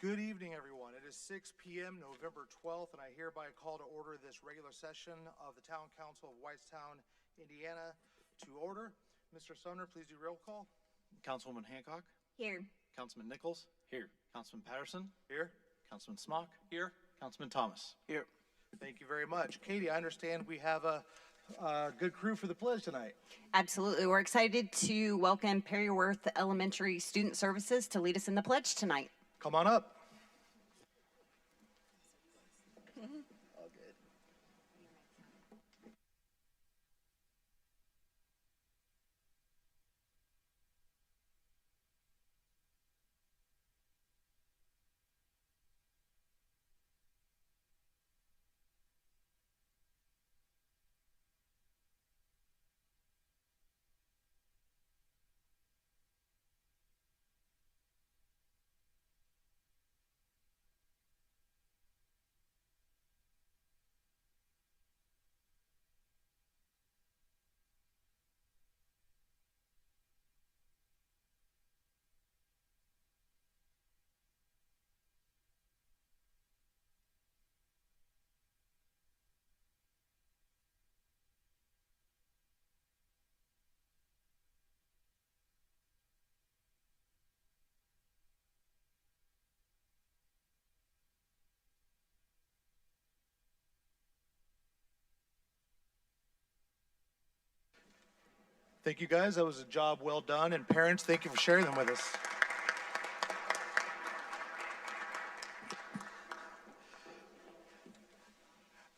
Good evening, everyone. It is 6 p.m. November 12th, and I hereby call to order this regular session of the Town Council of Whitestown, Indiana to order. Mr. Sumner, please do roll call. Councilwoman Hancock. Here. Councilman Nichols. Here. Councilman Patterson. Here. Councilman Smock. Here. Councilman Thomas. Here. Thank you very much. Katie, I understand we have a good crew for the pledge tonight. Absolutely. We're excited to welcome Perryworth Elementary Student Services to lead us in the pledge tonight. Come on up. All good. Thank you, guys. That was a job well done. And parents, thank you for sharing them with us.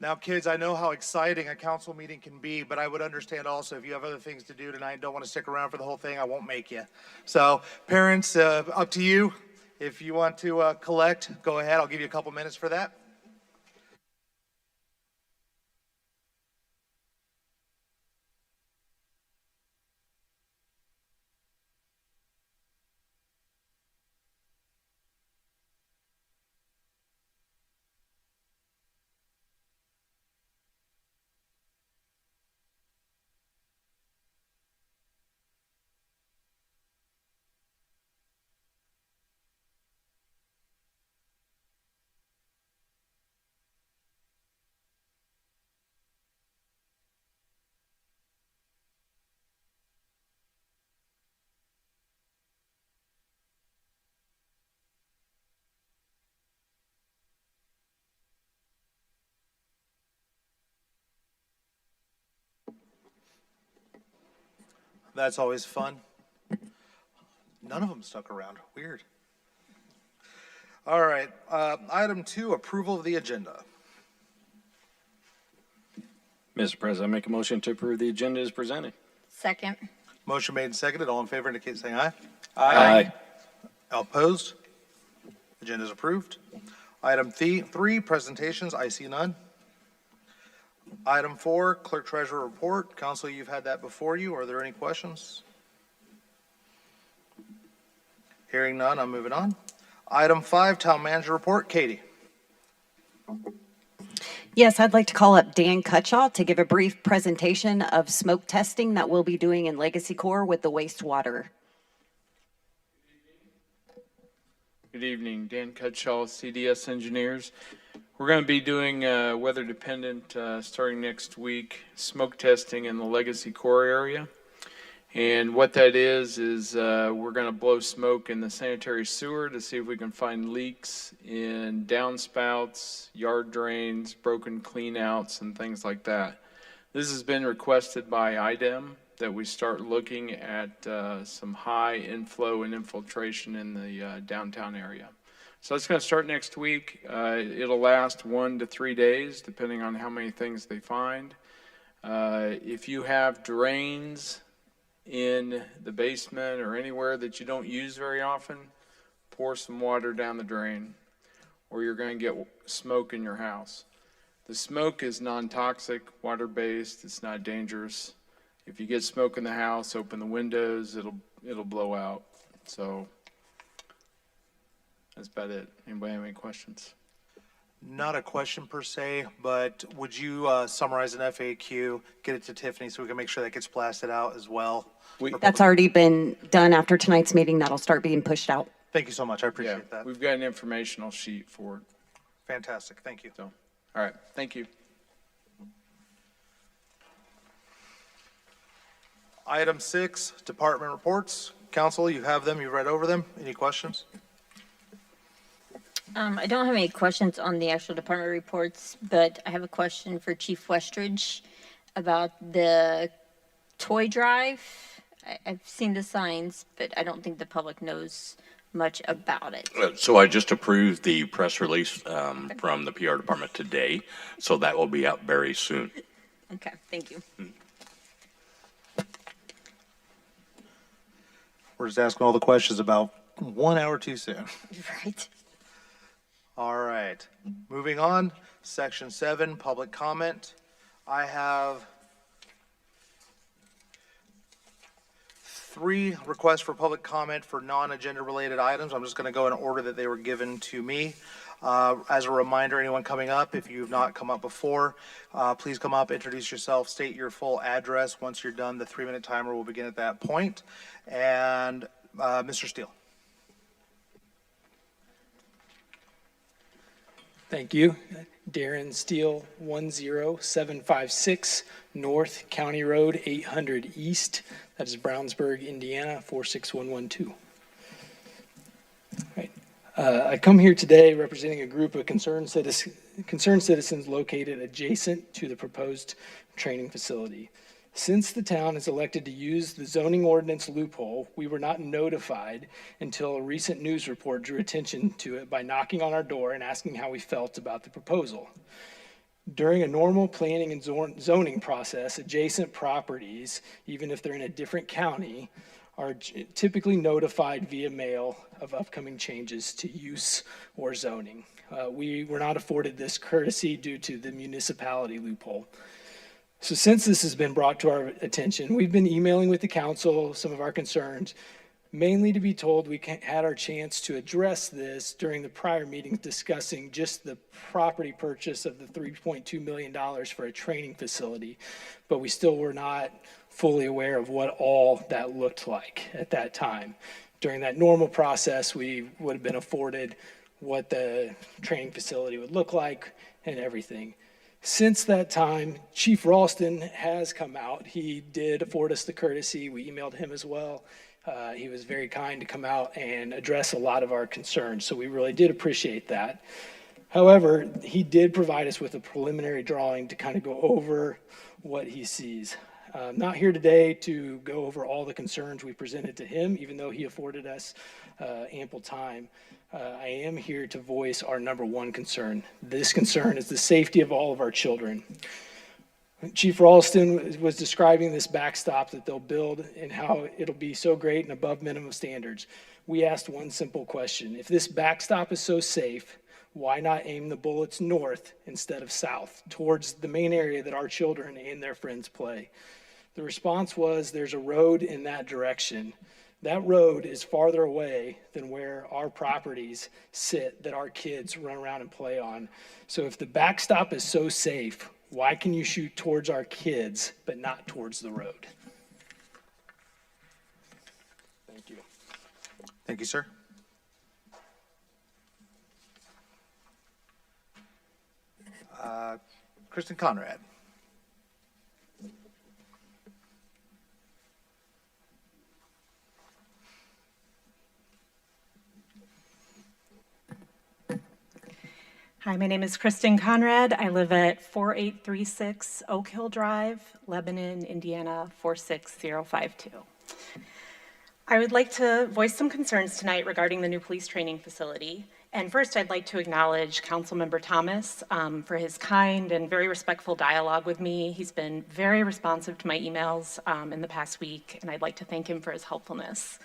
Now, kids, I know how exciting a council meeting can be, but I would understand also if you have other things to do tonight and don't want to stick around for the whole thing, I won't make you. So, parents, up to you. If you want to collect, go ahead. I'll give you a couple minutes for that. That's always fun. None of them stuck around. Weird. All right. Item 2, approval of the agenda. Mr. President, I make a motion to approve the agenda as presented. Second. Motion made and seconded. All in favor indicate saying aye. Aye. All opposed? Agenda is approved. Item 3, presentations. I see none. Item 4, clerk treasurer report. Council, you've had that before you. Are there any questions? Hearing none, I'm moving on. Item 5, town manager report. Katie. Yes, I'd like to call up Dan Cutshaw to give a brief presentation of smoke testing that we'll be doing in Legacy Corps with the wastewater. Good evening, Dan Cutshaw, CDS Engineers. We're going to be doing weather-dependent, starting next week, smoke testing in the Legacy Corps area. And what that is we're going to blow smoke in the sanitary sewer to see if we can find leaks in downspouts, yard drains, broken cleanouts, and things like that. This has been requested by IDEM that we start looking at some high inflow and infiltration in the downtown area. So it's going to start next week. It'll last 1 to 3 days, depending on how many things they find. If you have drains in the basement or anywhere that you don't use very often, pour some water down the drain, or you're going to get smoke in your house. The smoke is non-toxic, water-based. It's not dangerous. If you get smoke in the house, open the windows. It'll blow out. So that's about it. Anybody have any questions? Not a question per se, but would you summarize an FAQ, get it to Tiffany so we can make sure that gets blasted out as well? That's already been done after tonight's meeting. That'll start being pushed out. Thank you so much. I Yeah, appreciate that. we've got an informational sheet for it, Fantastic. Thank you. so, all right, thank you. Item 6, department reports. Council, you have them. You read over them. Any questions? I don't have any questions on the actual department reports, but I have a question for Chief Westridge about the toy drive. I've seen the signs, but I don't think the public knows much about it. So I just approved the press release from the PR department today, so that will be out very soon. Okay, thank you. We're just asking all the questions about 1 hour too soon. Right. All right, moving on. Section 7, public comment. I have 3 requests for public comment for non-agenda related items. I'm just going to go in order that they were given to me. As a reminder, anyone coming up, if you've not come up before, please come up, introduce yourself, state your full address. Once you're done, the 3-minute timer will begin at that point. And Mr. Steele. Thank you. Darren Steele, 10756 North County Road, 800 East. That is Brownsburg, Indiana, 46112. Right. I come here today representing a group of concerned citizens located adjacent to the proposed training facility. Since the town has elected to use the zoning ordinance loophole, we were not notified until a recent news report drew attention to it by knocking on our door and asking how we felt about the proposal. During a normal planning and zoning process, adjacent properties, even if they're in a different county, are typically notified via mail of upcoming changes to use or zoning. We were not afforded this courtesy due to the municipality loophole. So since this has been brought to our attention, we've been emailing with the council some of our concerns, mainly to be told we had our chance to address this during the prior meetings discussing just the property purchase of the $3.2 million for a training facility, but we still were not fully aware of what all that looked like at that time. During that normal process, we would have been afforded what the training facility would look like and everything. Since that time, Chief Ralston has come out. He did afford us the courtesy. We emailed him as well. He was very kind to come out and address a lot of our concerns, so we really did appreciate that. However, he did provide us with a preliminary drawing to kind of go over what he sees. Not here today to go over all the concerns we presented to him, even though he afforded us ample time. I am here to voice our number one concern. This concern is the safety of all of our children. Chief Ralston was describing this backstop that they'll build and how it'll be so great and above minimum standards. We asked one simple question. If this backstop is so safe, why not aim the bullets north instead of south, towards the main area that our children and their friends play? The response was, there's a road in that direction. That road is farther away than where our properties sit that our kids run around and play on. So if the backstop is so safe, why can you shoot towards our kids but not towards the road? Thank you. Thank you, sir. Kristen Conrad. Hi, my name is Kristen Conrad. I live at 4836 Oak Hill Drive, Lebanon, Indiana, 46052. I would like to voice some concerns tonight regarding the new police training facility. And first, I'd like to acknowledge Councilmember Thomas for his kind and very respectful dialogue with me. He's been very responsive to my emails in the past week, and I'd like to thank him for his helpfulness.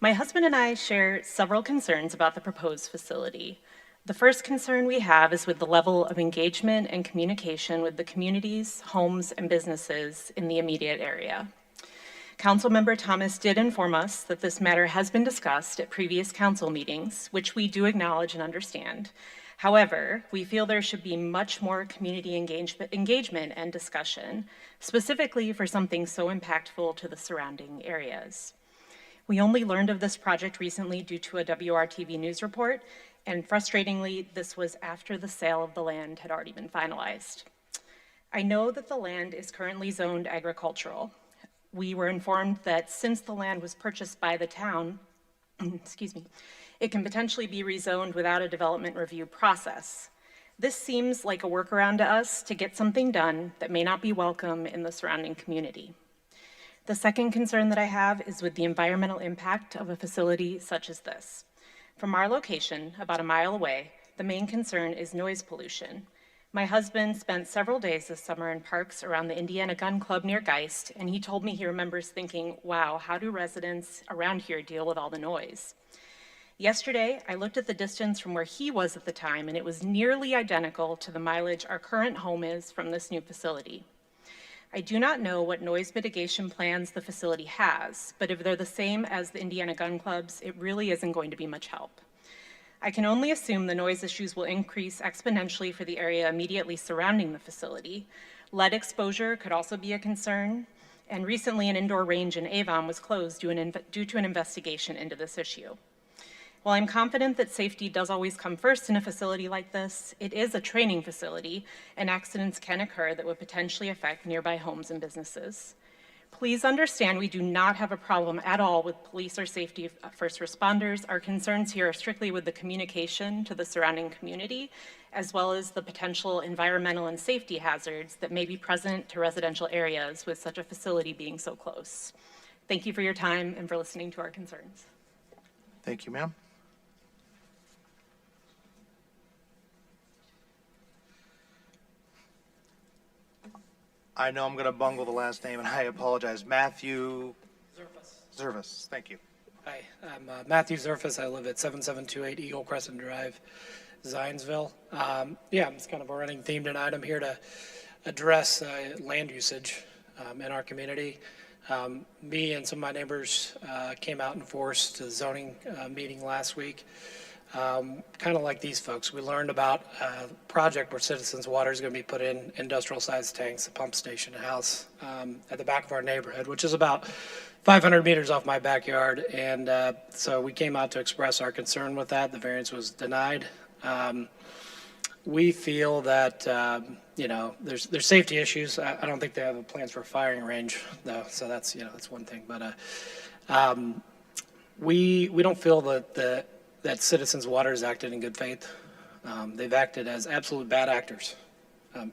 My husband and I share several concerns about the proposed facility. The first concern we have is with the level of engagement and communication with the communities, homes, and businesses in the immediate area. Councilmember Thomas did inform us that this matter has been discussed at previous council meetings, which we do acknowledge and understand. However, we feel there should be much more community engagement and discussion, specifically for something so impactful to the surrounding areas. We only learned of this project recently due to a WRTV news report, and frustratingly, this was after the sale of the land had already been finalized. I know that the land is currently zoned agricultural. We were informed that since the land was purchased by the town, excuse me, it can potentially be rezoned without a development review process. This seems like a workaround to us to get something done that may not be welcome in the surrounding community. The second concern that I have is with the environmental impact of a facility such as this. From our location, about a mile away, the main concern is noise pollution. My husband spent several days this summer in parks around the Indiana Gun Club near Geist, and he told me he remembers thinking, wow, how do residents around here deal with all the noise? Yesterday, I looked at the distance from where he was at the time, and it was nearly identical to the mileage our current home is from this new facility. I do not know what noise mitigation plans the facility has, but if they're the same as the Indiana Gun Club's, it really isn't going to be much help. I can only assume the noise issues will increase exponentially for the area immediately surrounding the facility. Lead exposure could also be a concern, and recently an indoor range in Avon was closed due to an investigation into this issue. While I'm confident that safety does always come first in a facility like this, it is a training facility, and accidents can occur that would potentially affect nearby homes and businesses. Please understand we do not have a problem at all with police or safety first responders. Our concerns here are strictly with the communication to the surrounding community, as well as the potential environmental and safety hazards that may be present to residential areas with such a facility being so close. Thank you for your time and for listening to our concerns. Thank you, ma'am. I know I'm going to bungle the last name, and I apologize. Matthew Zervas. Thank you. Hi, I'm Matthew Zerfus. I live at 7728 Eagle Crescent Drive, Zionsville. It's kind of a running theme tonight. I'm here to address land usage in our community. Me and some of my neighbors came out and forced the zoning meeting last week. Kind of like these folks, we learned about a project where Citizens Water is going to be put in industrial-sized tanks, a pump station, a house at the back of our neighborhood, which is about 500 meters off my backyard. And so we came out to express our concern with that. The variance was denied. We feel that there's safety issues. I don't think they have plans for a firing range, though. So that's one thing. But we don't feel that Citizens Water has acted in good faith. They've acted as absolute bad actors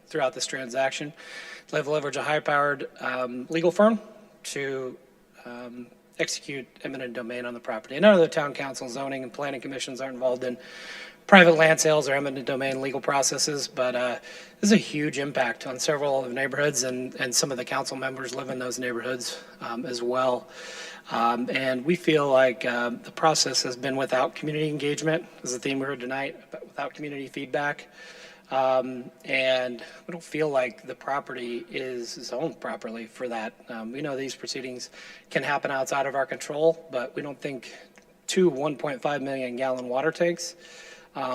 throughout this transaction. They've leveraged a high-powered legal firm to execute eminent domain on the property. I know the town council, zoning, and planning commissions aren't involved in private land sales or eminent domain legal processes, but this is a huge impact on several of the neighborhoods, and some of the council members live in those neighborhoods as well. And we feel like the process has been without community engagement, is the theme we heard tonight, without community feedback. And we don't feel like the property is zoned properly for that. We know these proceedings can happen outside of our control, but we don't think two 1.5 million gallon water tanks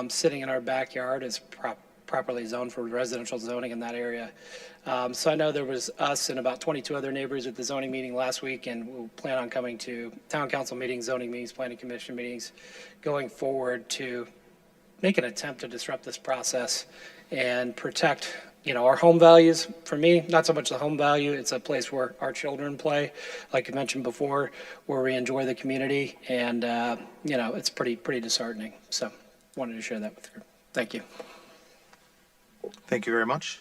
sitting in our backyard is properly zoned for residential zoning in that area. So I know there was us and about 22 other neighbors at the zoning meeting last week, and we'll plan on coming to town council meetings, zoning meetings, planning commission meetings going forward to make an attempt to disrupt this process and protect, our home values. For me, not so much the home value, it's a place where our children play, like you mentioned before, where we enjoy the community, and, it's pretty disheartening. So wanted to share that with you. Thank you. Thank you very much.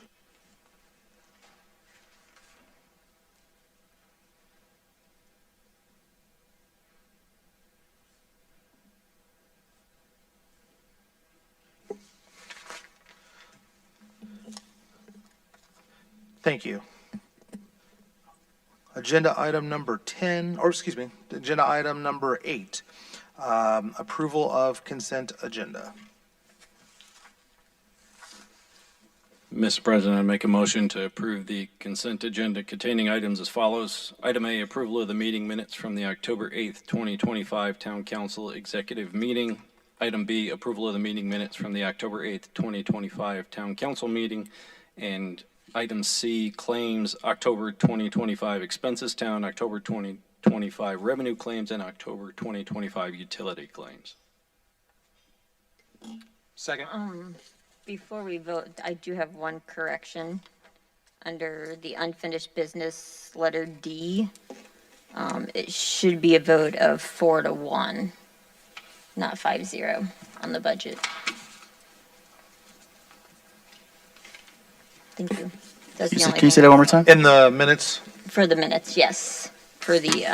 Thank you. Agenda item number 8, approval of consent agenda. Mr. President, I make a motion to approve the consent agenda containing items as follows. Item A, approval of the meeting minutes from the October 8th, 2025 Town Council Executive Meeting. Item B, approval of the meeting minutes from the October 8th, 2025 Town Council Meeting. And item C, claims October 2025 expenses town, October 20 2025 revenue claims and October 2025 utility claims. Second. Before we vote, I do have one correction. Under the unfinished business, letter D, it should be a vote of 4-1, not 5-0 on the budget. Thank you. That's the only Can you say thing. that one more time? In the minutes, For the minutes, yes. For the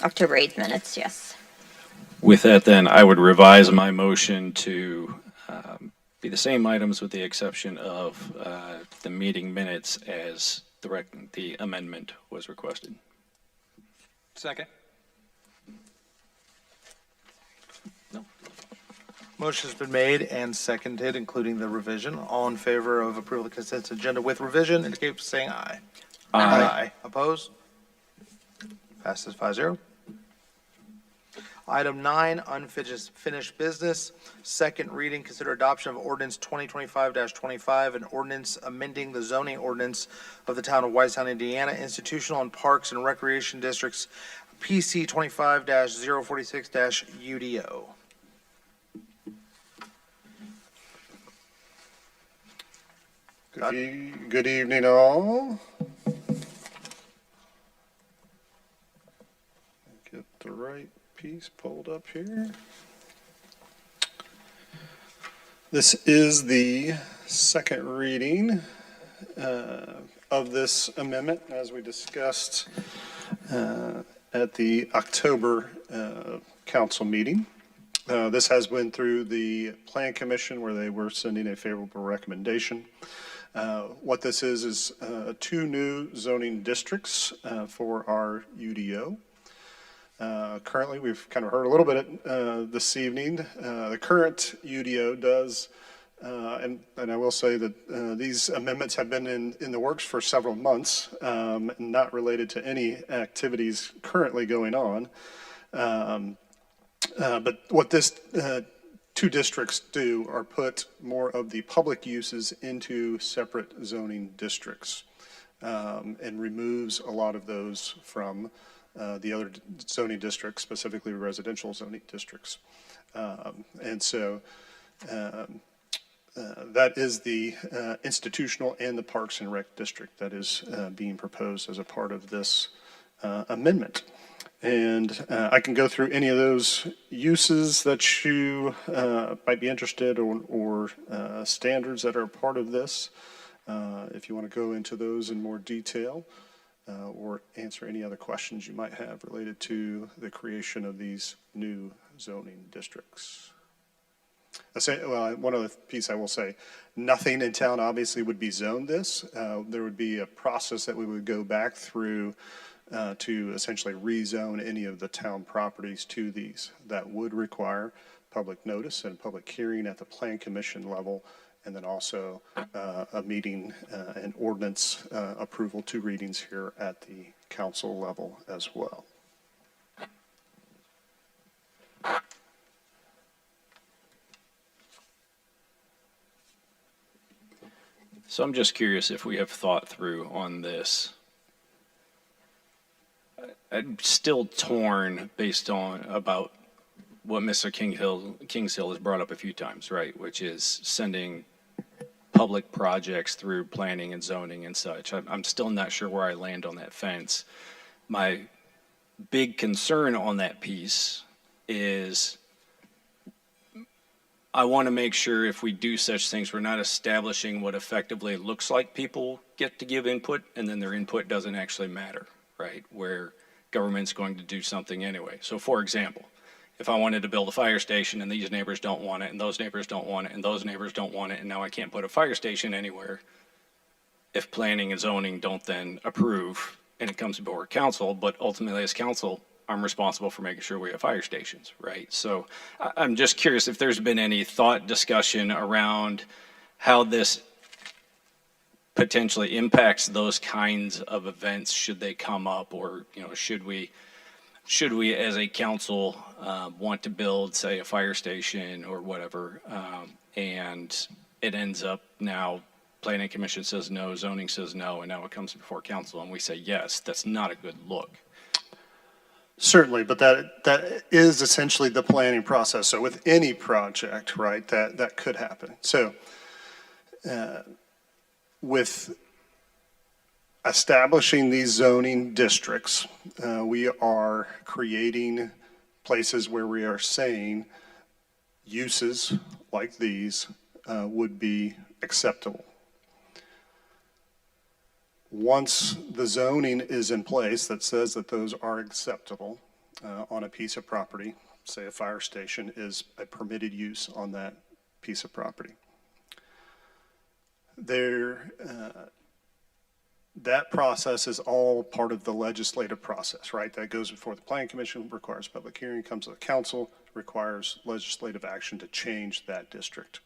October 8th minutes, yes. With that, then, I would revise my motion to be the same items with the exception of the meeting minutes as the amendment was requested. Second. motion's been made and seconded, including the revision. All in favor of approval of the consent agenda with revision, indicate by saying aye. Aye. Opposed? Passes 5-0. Item 9, unfinished business. Second reading, consider adoption of ordinance 2025-25, an ordinance amending the zoning ordinance of the town of Whitestown, Indiana, institutional and parks and recreation districts, PC 25-046-UDO. Good evening, all. Get the right piece pulled up here. This is the second reading of this amendment, as we discussed at the October council meeting. This has been through the Plan Commission, where they were sending a favorable recommendation. What this is 2 new zoning districts for our UDO. Currently, we've kind of heard a little bit this evening. The current UDO does, and I will say that these amendments have been in the works for several months, not related to any activities currently going on. But what this 2 districts do are put more of the public uses into separate zoning districts, and removes a lot of those from the other zoning districts, specifically residential zoning districts. And so that is the institutional and the Parks and Rec district that is being proposed as a part of this amendment. And I can go through any of those uses that you might be interested or standards that are part of this, if you want to go into those in more detail, or answer any other questions you might have related to the creation of these new zoning districts. One other piece I will say, nothing in town obviously would be zoned this. There would be a process that we would go back through to essentially rezone any of the town properties to these. That would require public notice and public hearing at the Plan Commission level, and then also a meeting and ordinance approval, 2 readings here at the council level as well. So I'm just curious if we have thought through on this. I'm still torn based on about what Mr. Kingshill has brought up a few times, right? Which is sending public projects through planning and zoning and such. I'm still not sure where I land on that fence. My big concern on that piece is I want to make sure if we do such things, we're not establishing what effectively looks like people get to give input and then their input doesn't actually matter, right? Where government's going to do something anyway. So for example, if I wanted to build a fire station and these neighbors don't want it and those neighbors don't want it and those neighbors don't want it, and now I can't put a fire station anywhere if planning and zoning don't then approve and it comes before council, but ultimately as council, I'm responsible for making sure we have fire stations, right? So I'm just curious if there's been any thought discussion around how this potentially impacts those kinds of events should they come up, or should we as a council want to build, say, a fire station or whatever, and it ends up now planning commission says no, zoning says no, and now it comes before council and we say yes. That's not a good look. Certainly, but that is essentially the planning process. So with any project, right, that could happen. So with establishing these zoning districts, we are creating places where we are saying uses like these would be acceptable. Once the zoning is in place that says that those are acceptable on a piece of property, say a fire station is a permitted use on that piece of property, that process is all part of the legislative process, right? That goes before the Planning Commission, requires public hearing, comes to the council, requires legislative action to change that district.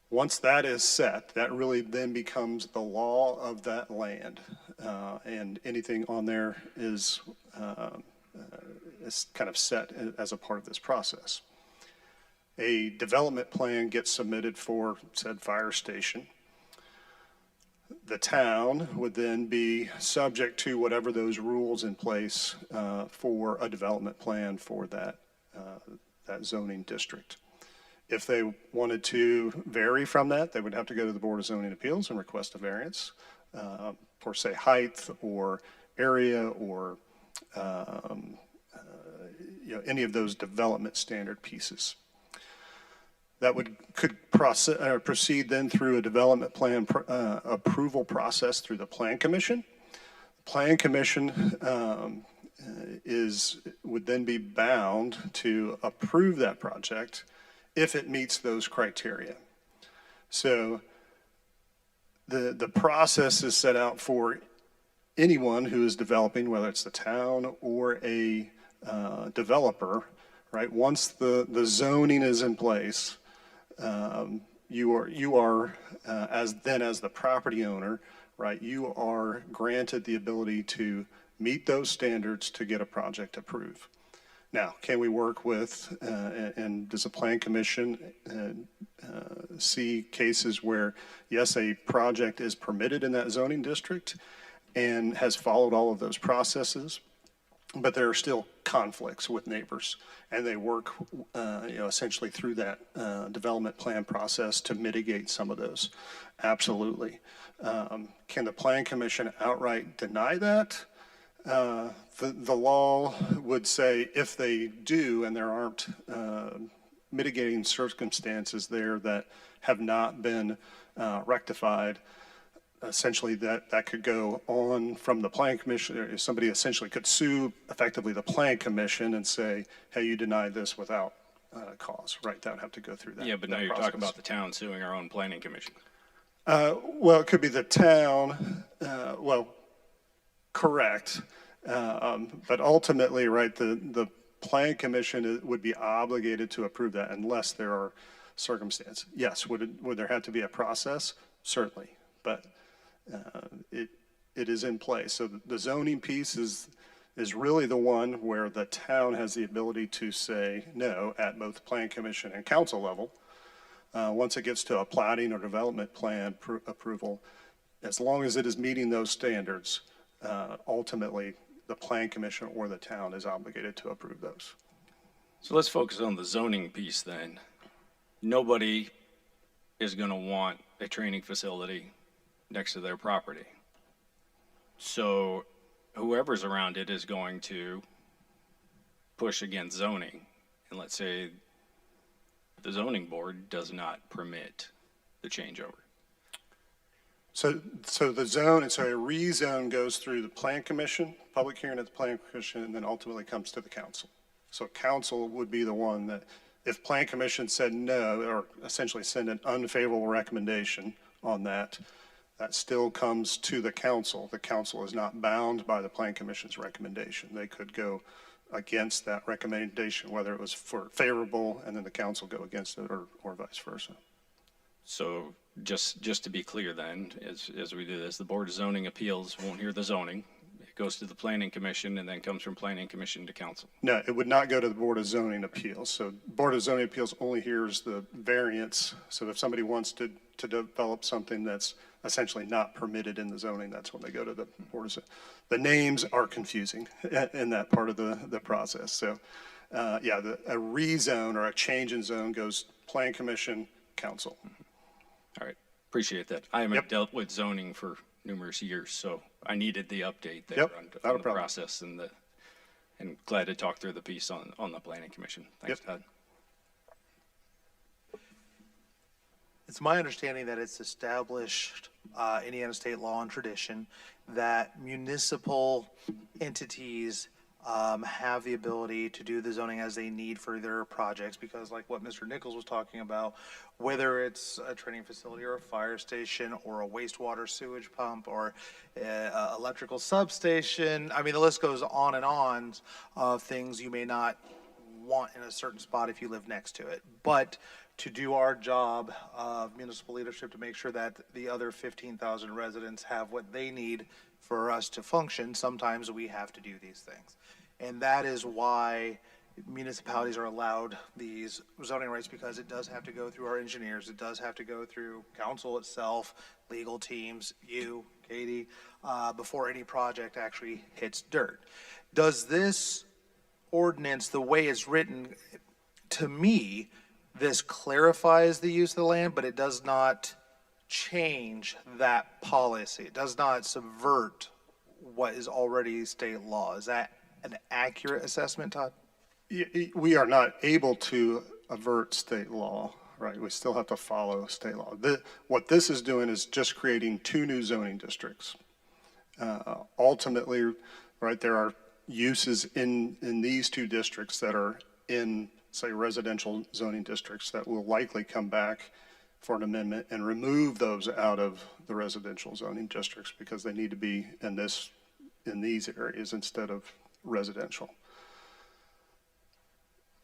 Once that is set, that really then becomes the law of that land, and anything on there is kind of set as a part of this process. A development plan gets submitted for said fire station. The town would then be subject to whatever those rules in place for a development plan for that zoning district. If they wanted to vary from that, they would have to go to the Board of Zoning Appeals and request a variance for, say, height or area or any of those development standard pieces. That could proceed then through a development plan approval process through the Plan Commission. Plan Commission would then be bound to approve that project if it meets those criteria. So the process is set out for anyone who is developing, whether it's the town or a developer, right? Once the zoning is in place, you are as the property owner, right? You are granted the ability to meet those standards to get a project approved. Now, can we work with, and does the Plan Commission see cases where, yes, a project is permitted in that zoning district and has followed all of those processes, but there are still conflicts with neighbors, and they work, essentially through that development plan process to mitigate some of those? Absolutely. Can the Plan Commission outright deny that? The law would say if they do and there aren't mitigating circumstances there that have not been rectified, essentially that could go on from the Plan Commission. Somebody essentially could sue effectively the Plan Commission and say, hey, you denied this without cause, right? That would have to go through that. Yeah, but now that you're process. talking about the town suing our own planning commission. Well, it could be the town, correct. But ultimately, right, the Plan Commission would be obligated to approve that unless there are circumstances. Yes, would there have to be a process? Certainly, but it is in place. So the zoning piece is really the one where the town has the ability to say no at both Plan Commission and council level. Once it gets to a plating or development plan approval, as long as it is meeting those standards, ultimately the Plan Commission or the town is obligated to approve those. So let's focus on the zoning piece then. Nobody is going to want a training facility next to their property. So whoever's around it is going to push against zoning. And let's say the zoning board does not permit the changeover. So the zone, a rezone goes through the Plan Commission, public hearing at the Plan Commission, and then ultimately comes to the council. So council would be the one that, if Plan Commission said no, or essentially send an unfavorable recommendation on that, that still comes to the council. The council is not bound by the Plan Commission's recommendation. They could go against that recommendation, whether it was for favorable and then the council go against it, or vice versa. So just to be clear then, as we do this, the Board of Zoning Appeals won't hear the zoning. It goes to the Planning Commission and then comes from Planning Commission to council. No, it would not go to the Board of Zoning Appeals. So Board of Zoning Appeals only hears the variance. So if somebody wants to develop something that's essentially not permitted in the zoning, that's when they go to the Board of the names are confusing in that part of the process. So, yeah, a rezone or a change in zone goes Plan Commission, Council. All right, appreciate that. I haven't Yep. dealt with zoning for numerous years, so I needed the update there Yep, on not a the problem. process and glad to talk through the piece on the planning commission. Thanks, Yep. Todd. It's my understanding that it's established, Indiana state law and tradition, that municipal entities have the ability to do the zoning as they need for their projects, because like what Mr. Nichols was talking about, whether it's a training facility or a fire station or a wastewater sewage pump or a electrical substation, I mean, the list goes on and on of things you may not want in a certain spot if you live next to it. But to do our job of municipal leadership to make sure that the other 15,000 residents have what they need for us to function, sometimes we have to do these things. And that is why municipalities are allowed these zoning rights, because it does have to go through our engineers, it does have to go through council itself, legal teams, you, Katie, before any project actually hits dirt. Does this ordinance, the way it's written, to me, this clarifies the use of the land, but it does not change that policy. It does not subvert what is already state law. Is that an accurate assessment, Todd? We are not able to avert state law, right? We still have to follow state law. What this is doing is just creating 2 new zoning districts. Ultimately, right, there are uses in these 2 districts that are in, say, residential zoning districts that will likely come back for an amendment and remove those out of the residential zoning districts because they need to be in these areas instead of residential.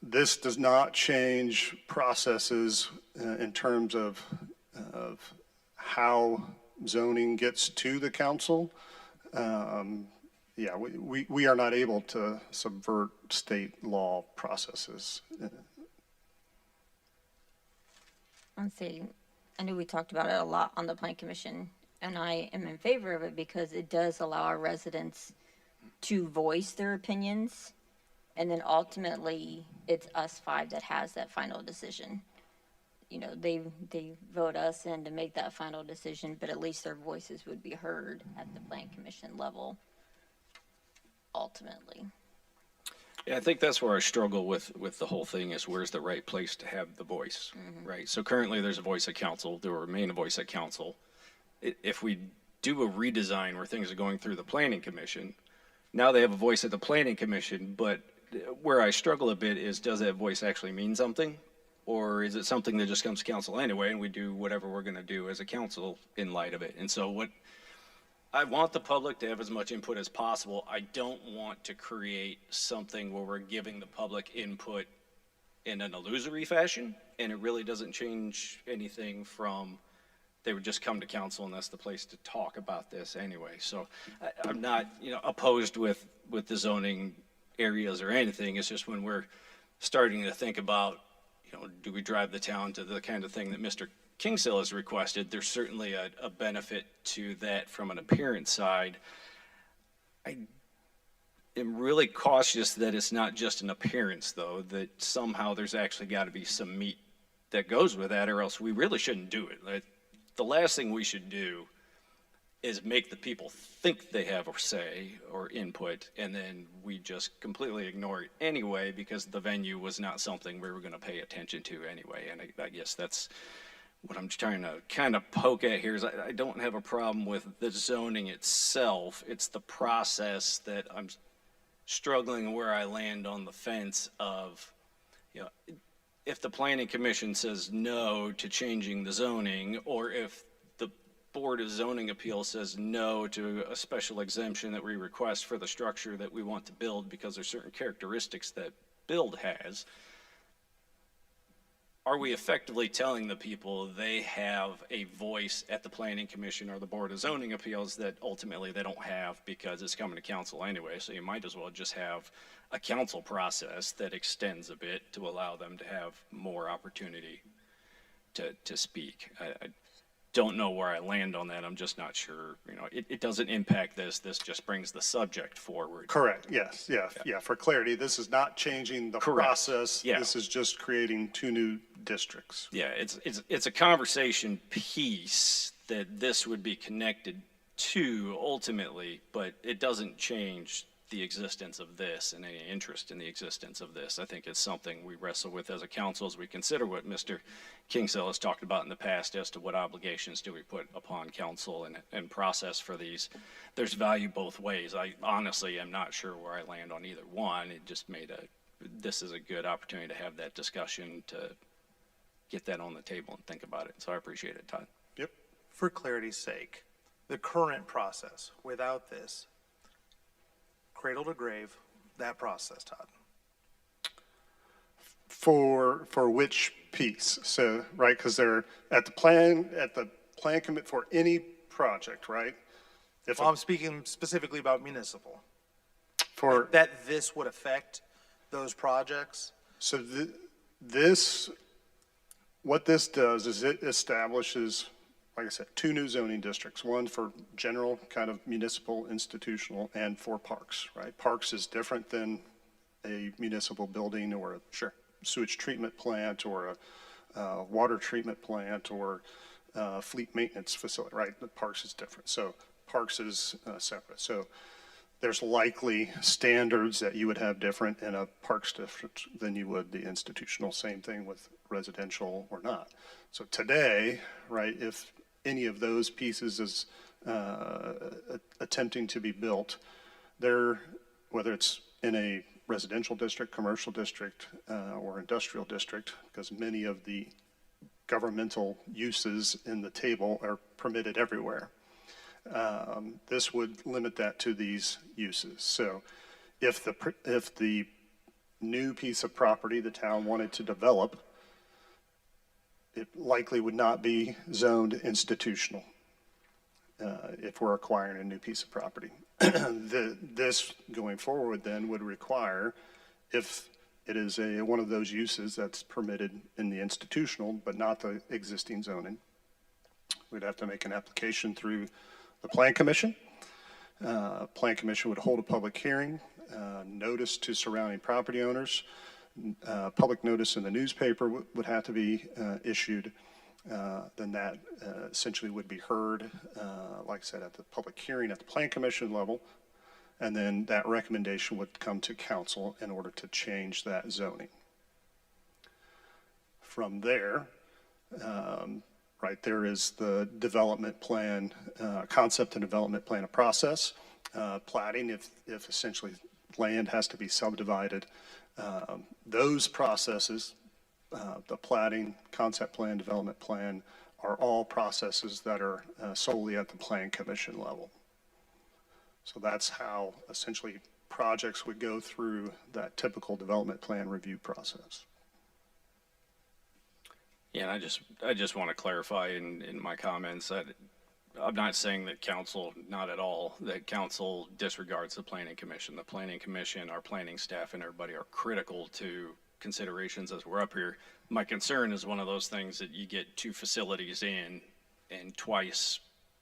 This does not change processes in terms of how zoning gets to the council. Yeah, we are not able to subvert state law processes. I'm saying, I know we talked about it a lot on the Plan Commission, and I am in favor of it because it does allow our residents to voice their opinions, and then ultimately, it's us 5 that has that final decision. You know, they vote us in to make that final decision, but at least their voices would be heard at the Plan Commission level, ultimately. Yeah, I think that's where I struggle with the whole thing is where's the right place to have the voice, right? So currently there's a voice at council, there will remain a voice at council. If we do a redesign where things are going through the planning commission, now they have a voice at the planning commission, but where I struggle a bit is does that voice actually mean something? Or is it something that just comes to council anyway and we do whatever we're gonna do as a council in light of it? And so I want the public to have as much input as possible. I don't want to create something where we're giving the public input in an illusory fashion, and it really doesn't change anything from they would just come to council and that's the place to talk about this anyway. So I'm not, opposed with the zoning areas or anything. It's just when we're starting to think about, do we drive the town to the kind of thing that Mr. Kingshill has requested, there's certainly a benefit to that from an appearance side. I am really cautious that it's not just an appearance, though, that somehow there's actually got to be some meat that goes with that, or else we really shouldn't do it. The last thing we should do is make the people think they have a say or input, and then we just completely ignore it anyway because the venue was not something we were going to pay attention to anyway. And I guess that's what I'm trying to kind of poke at here is I don't have a problem with the zoning itself. It's the process that I'm struggling where I land on the fence of, if the planning commission says no to changing the zoning, or if the Board of Zoning Appeals says no to a special exemption that we request for the structure that we want to build because there's certain characteristics that build has, are we effectively telling the people they have a voice at the Planning Commission or the Board of Zoning Appeals that ultimately they don't have because it's coming to council anyway? So you might as well just have a council process that extends a bit to allow them to have more opportunity to speak. don't know where I land on that. I'm just not sure, it doesn't impact this. This just brings the subject forward. Correct, yes, yeah, for clarity, this is not changing the Correct. process. Yeah. This is just creating 2 new districts. Yeah, it's a conversation piece that this would be connected to ultimately, but it doesn't change the existence of this and any interest in the existence of this. I think it's something we wrestle with as a council as we consider what Mr. Kingsell has talked about in the past as to what obligations do we put upon council and process for these. There's value both ways. I honestly am not sure where I land on either one. It just this is a good opportunity to have that discussion, to get that on the table and think about it. So I appreciate it, Todd. Yep. For clarity's sake, the current process without this, cradle to grave, that process, Todd. For which piece? So, right, because they're at the plan commit for any project, right? If Well, I'm speaking specifically about municipal. for, That this would affect those projects. so what this does is it establishes, like I said, 2 new zoning districts, one for general kind of municipal, institutional, and for parks, right? Parks is different than a municipal building or a sewage treatment plant or a water treatment plant or fleet maintenance facility, right? The parks is different. So parks is separate. So there's likely standards that you would have different in a parks district than you would the institutional. Same thing with residential or not. So today, right, if any of those pieces is attempting to be built, whether it's in a residential district, commercial district, or industrial district, because many of the governmental uses in the table are permitted everywhere. This would limit that to these uses. So if the new piece of property the town wanted to develop, it likely would not be zoned institutional if we're acquiring a new piece of property. This going forward then would require, if it is one of those uses that's permitted in the institutional but not the existing zoning, we'd have to make an application through the Plan Commission. Plan Commission would hold a public hearing, notice to surrounding property owners. Public notice in the newspaper would have to be issued. Then that essentially would be heard, like I said, at the public hearing at the Plan Commission level. And then that recommendation would come to council in order to change that zoning. From there, right, there is the development plan, concept and development plan of process. Platting, if essentially land has to be subdivided, those processes, the platting, concept plan, development plan, are all processes that are solely at the Plan Commission level. So that's how essentially projects would go through that typical development plan review process. Yeah, and I just want to clarify in my comments that I'm not saying that council, not at all, that council disregards the planning commission. The planning commission, our planning staff, and everybody are critical to considerations as we're up here. My concern is one of those things that you get 2 facilities in and twice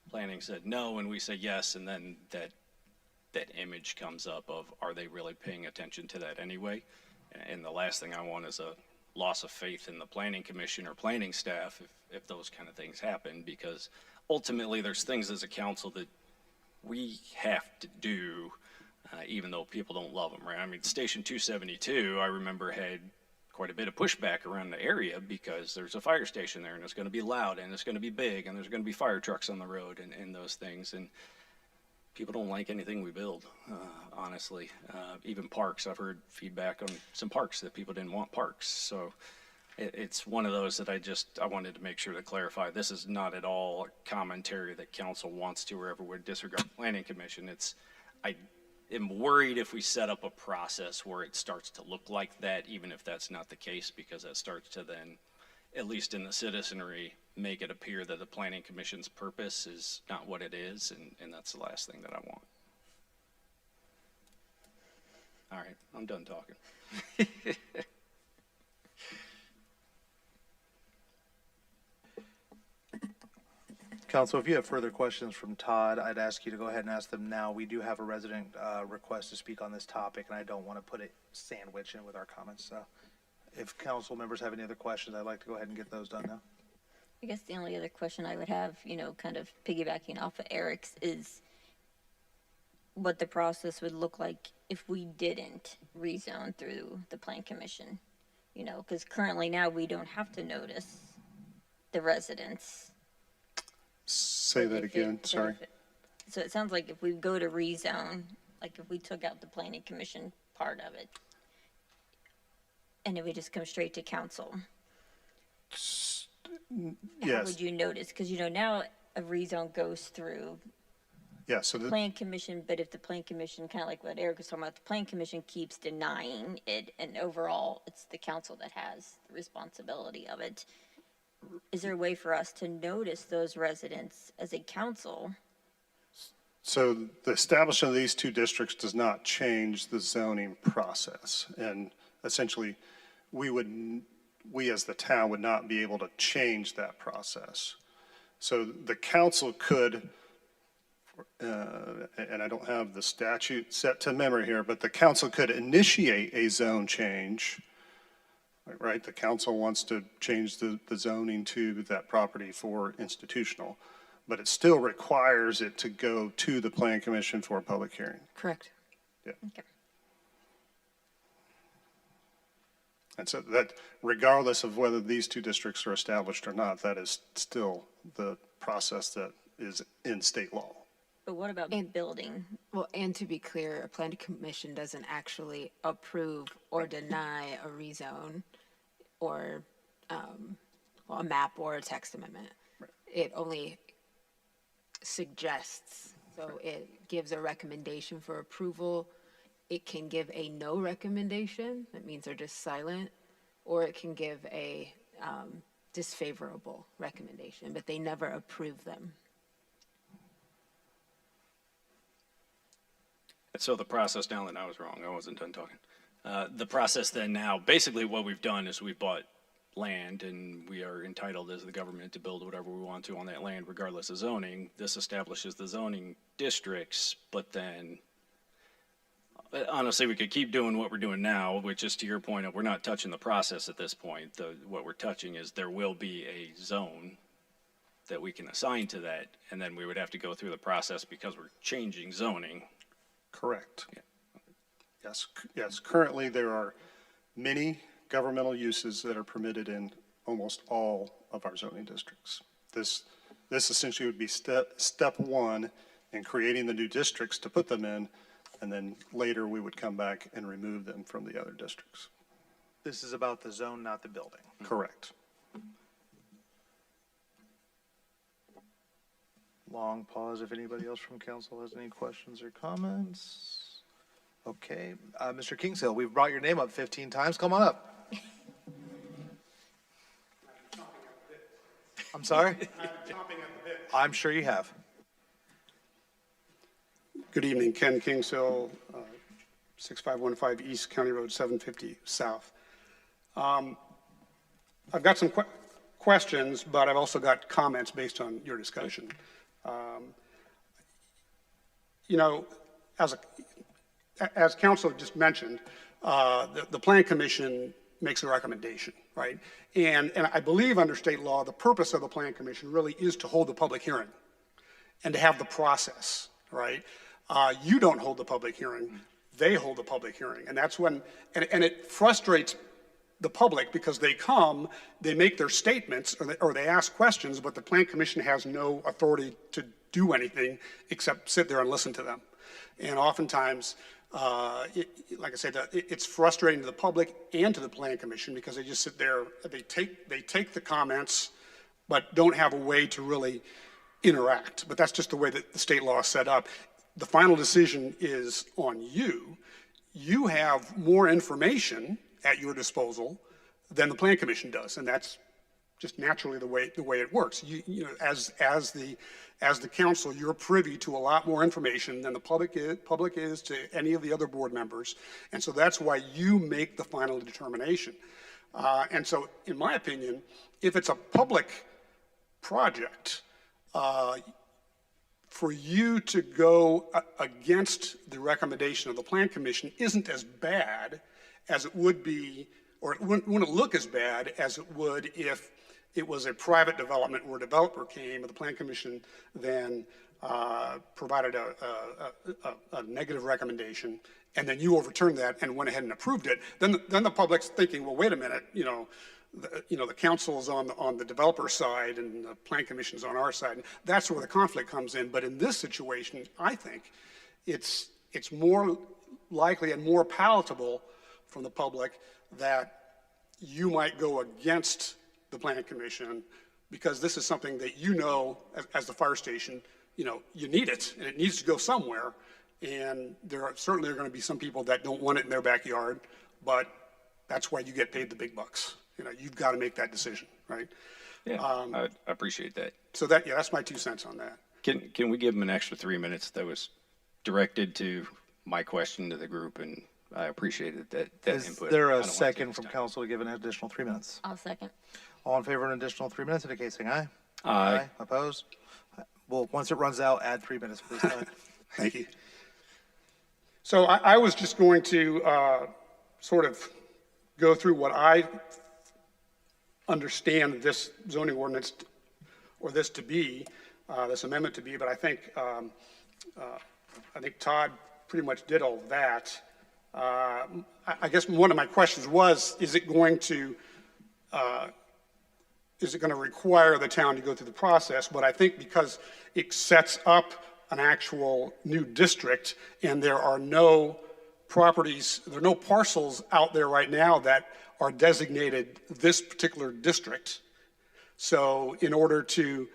planning said no and we say yes, and then that image comes up of, are they really paying attention to that anyway? And the last thing I want is a loss of faith in the planning commission or planning staff if those kind of things happen, because ultimately there's things as a council that we have to do, even though people don't love them, right? I mean, Station 272, I remember, had quite a bit of pushback around the area because there's a fire station there and it's going to be loud and it's going to be big and there's going to be fire trucks on the road and those things. And people don't like anything we build, honestly. Even parks, I've heard feedback on some parks that people didn't want parks. So it's one of those that I wanted to make sure to clarify. This is not at all a commentary that council wants to or ever would disregard the planning commission. I am worried if we set up a process where it starts to look like that, even if that's not the case, because that starts to then, at least in the citizenry, make it appear that the planning commission's purpose is not what it is, and that's the last thing that I want. All right, I'm done talking. Council, if you have further questions from Todd, I'd ask you to go ahead and ask them now. We do have a resident request to speak on this topic, and I don't want to put it sandwich in with our comments. So if council members have any other questions, I'd like to go ahead and get those done now. I guess the only other question I would have, kind of piggybacking off of Eric's, is what the process would look like if we didn't rezone through the Plan Commission. Because currently now we don't have to notice the residents. Say that again, sorry. So it sounds like if we go to rezone, like if we took out the Planning Commission part of it, and it would just come straight to council, how Yes, would you notice? Because, now a rezone goes through yeah, so the, Plan Commission, but if the Plan Commission, kind of like what Eric was talking about, the Plan Commission keeps denying it, and overall, it's the council that has the responsibility of it. Is there a way for us to notice those residents as a council? so the establishment of these two districts does not change the zoning process. And essentially, we as the town would not be able to change that process. So the council could, and I don't have the statute set to memory here, but the council could initiate a zone change, right? The council wants to change the zoning to that property for institutional, but it still requires it to go to the Plan Commission for a public hearing. Correct. Okay. And so that, regardless of whether these two districts are established or not, that is still the process that is in state law. But what about building? Well, and to be clear, a planning commission doesn't actually approve or deny a rezone or a map or a text amendment. It only suggests, so it gives a recommendation for approval. It can give a no recommendation, that means they're just silent, or it can give a disfavorable recommendation, but they never approve them. So the process now, that I was wrong, I wasn't done talking. The process then now, basically what we've done is we've bought land and we are entitled as the government to build whatever we want to on that land regardless of zoning. This establishes the zoning districts, but then honestly, we could keep doing what we're doing now, which is to your point of we're not touching the process at this point. What we're touching is there will be a zone that we can assign to that, and then we would have to go through the process because we're changing zoning. Correct. Yes. Currently, there are many governmental uses that are permitted in almost all of our zoning districts. This essentially would be step one in creating the new districts to put them in, and then later we would come back and remove them from the other districts. This is about the zone, not the building. Correct. Long pause if anybody else from council has any questions or comments. Okay, Mr. Kingshill, we've brought your name up 15 times. Come on up. I'm sorry? I'm sure you have. Good evening, Ken Kingshill, 6515 East County Road 750 South. I've got some questions, but I've also got comments based on your discussion. As council just mentioned, the Plan Commission makes a recommendation, right? And I believe under state law, the purpose of the Plan Commission really is to hold the public hearing and to have the process, right? You don't hold the public hearing, they hold the public hearing. And that's when, and it frustrates the public because they come, they make their statements or they ask questions, but the Plan Commission has no authority to do anything except sit there and listen to them. And oftentimes, like I said, it's frustrating to the public and to the Plan Commission because they just sit there, they take the comments, but don't have a way to really interact. But that's just the way that the state law is set up. The final decision is on you. You have more information at your disposal than the Plan Commission does, and that's just naturally the way it works. You know, as the council, you're privy to a lot more information than the public is to any of the other board members, and so that's why you make the final determination. And so, in my opinion, if it's a public project, for you to go against the recommendation of the Plan Commission isn't as bad as it would be, or it wouldn't look as bad as it would if it was a private development where a developer came, and the Plan Commission then provided a negative recommendation, and then you overturned that and went ahead and approved it. Then the public's thinking, well, wait a minute, the council is on the developer side and the Plan Commission's on our side. And that's where the conflict comes in. But in this situation, I think it's more likely and more palatable from the public that you might go against the Plan Commission because this is something that as the fire station, you need it and it needs to go somewhere. And there are certainly going to be some people that don't want it in their backyard, but that's why you get paid the big bucks. You've got to make that decision, right? Yeah, I appreciate that. So that's my 2 cents on that. Can we give him an extra 3 minutes? That was directed to my question to the group, and I appreciated that input. Is there I a don't wanna second take from his time. council to give an additional 3 minutes? I'll second. All in favor of an additional 3 minutes, indicate saying aye. Aye. Opposed? Well, once it runs out, add 3 minutes, please. Thank you. So I was just going to sort of go through what I understand this zoning ordinance or this to be, this amendment to be, but I think Todd pretty much did all of that. I guess one of my questions was, is it going to require the town to go through the process? But I think because it sets up an actual new district and there are no properties, there are no parcels out there right now that are designated this particular district. So in order to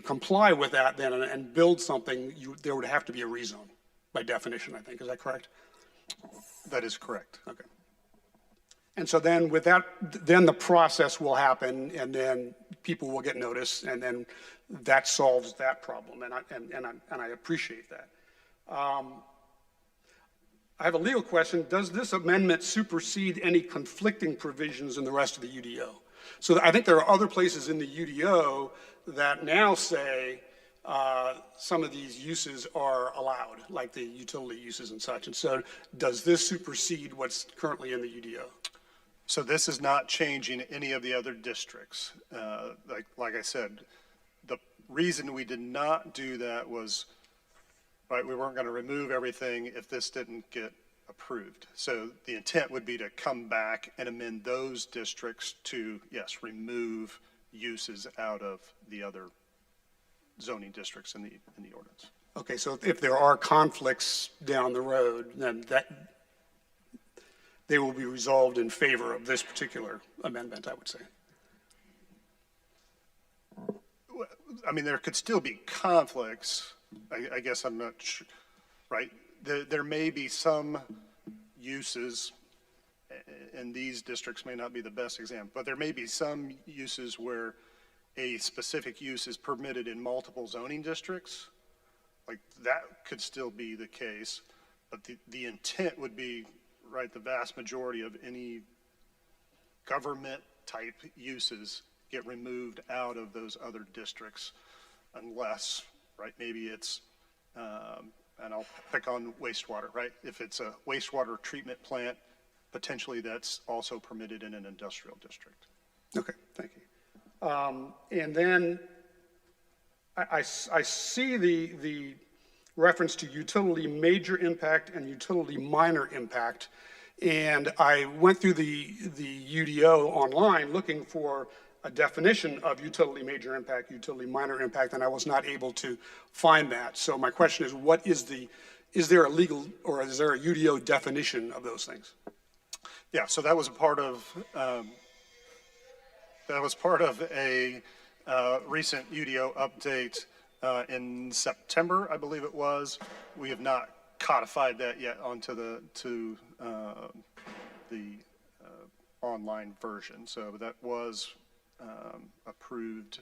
comply with that then and build something, there would have to be a rezone by definition, I think. Is that correct? That is correct. Okay. And so then with that, then the process will happen and then people will get notice and then that solves that problem. And I appreciate that. I have a legal question. Does this amendment supersede any conflicting provisions in the rest of the UDO? So I think there are other places in the UDO that now say some of these uses are allowed, like the utility uses and such. And so does this supersede what's currently in the UDO? So this is not changing any of the other districts. Like I said, the reason we did not do that was, right, we weren't going to remove everything if this didn't get approved. So the intent would be to come back and amend those districts to, yes, remove uses out of the other zoning districts in the ordinance. Okay, so if there are conflicts down the road, then they will be resolved in favor of this particular amendment, I would say. I mean, there could still be conflicts. I guess I'm not sure, right? There may be some uses, and these districts may not be the best example, but there may be some uses where a specific use is permitted in multiple zoning districts. Like that could still be the case, but the intent would be, right, the vast majority of any government type uses get removed out of those other districts unless, right, maybe it's, and I'll pick on wastewater, right? If it's a wastewater treatment plant, potentially that's also permitted in an industrial district. Okay, thank you. And then I see the reference to utility major impact and utility minor impact. And I went through the UDO online looking for a definition of utility major impact, utility minor impact, and I was not able to find that. So my question is, is there a legal or is there a UDO definition of those things? Yeah, so that was a part of a recent UDO update in September, I believe it was. We have not codified that yet onto the online version. So that was approved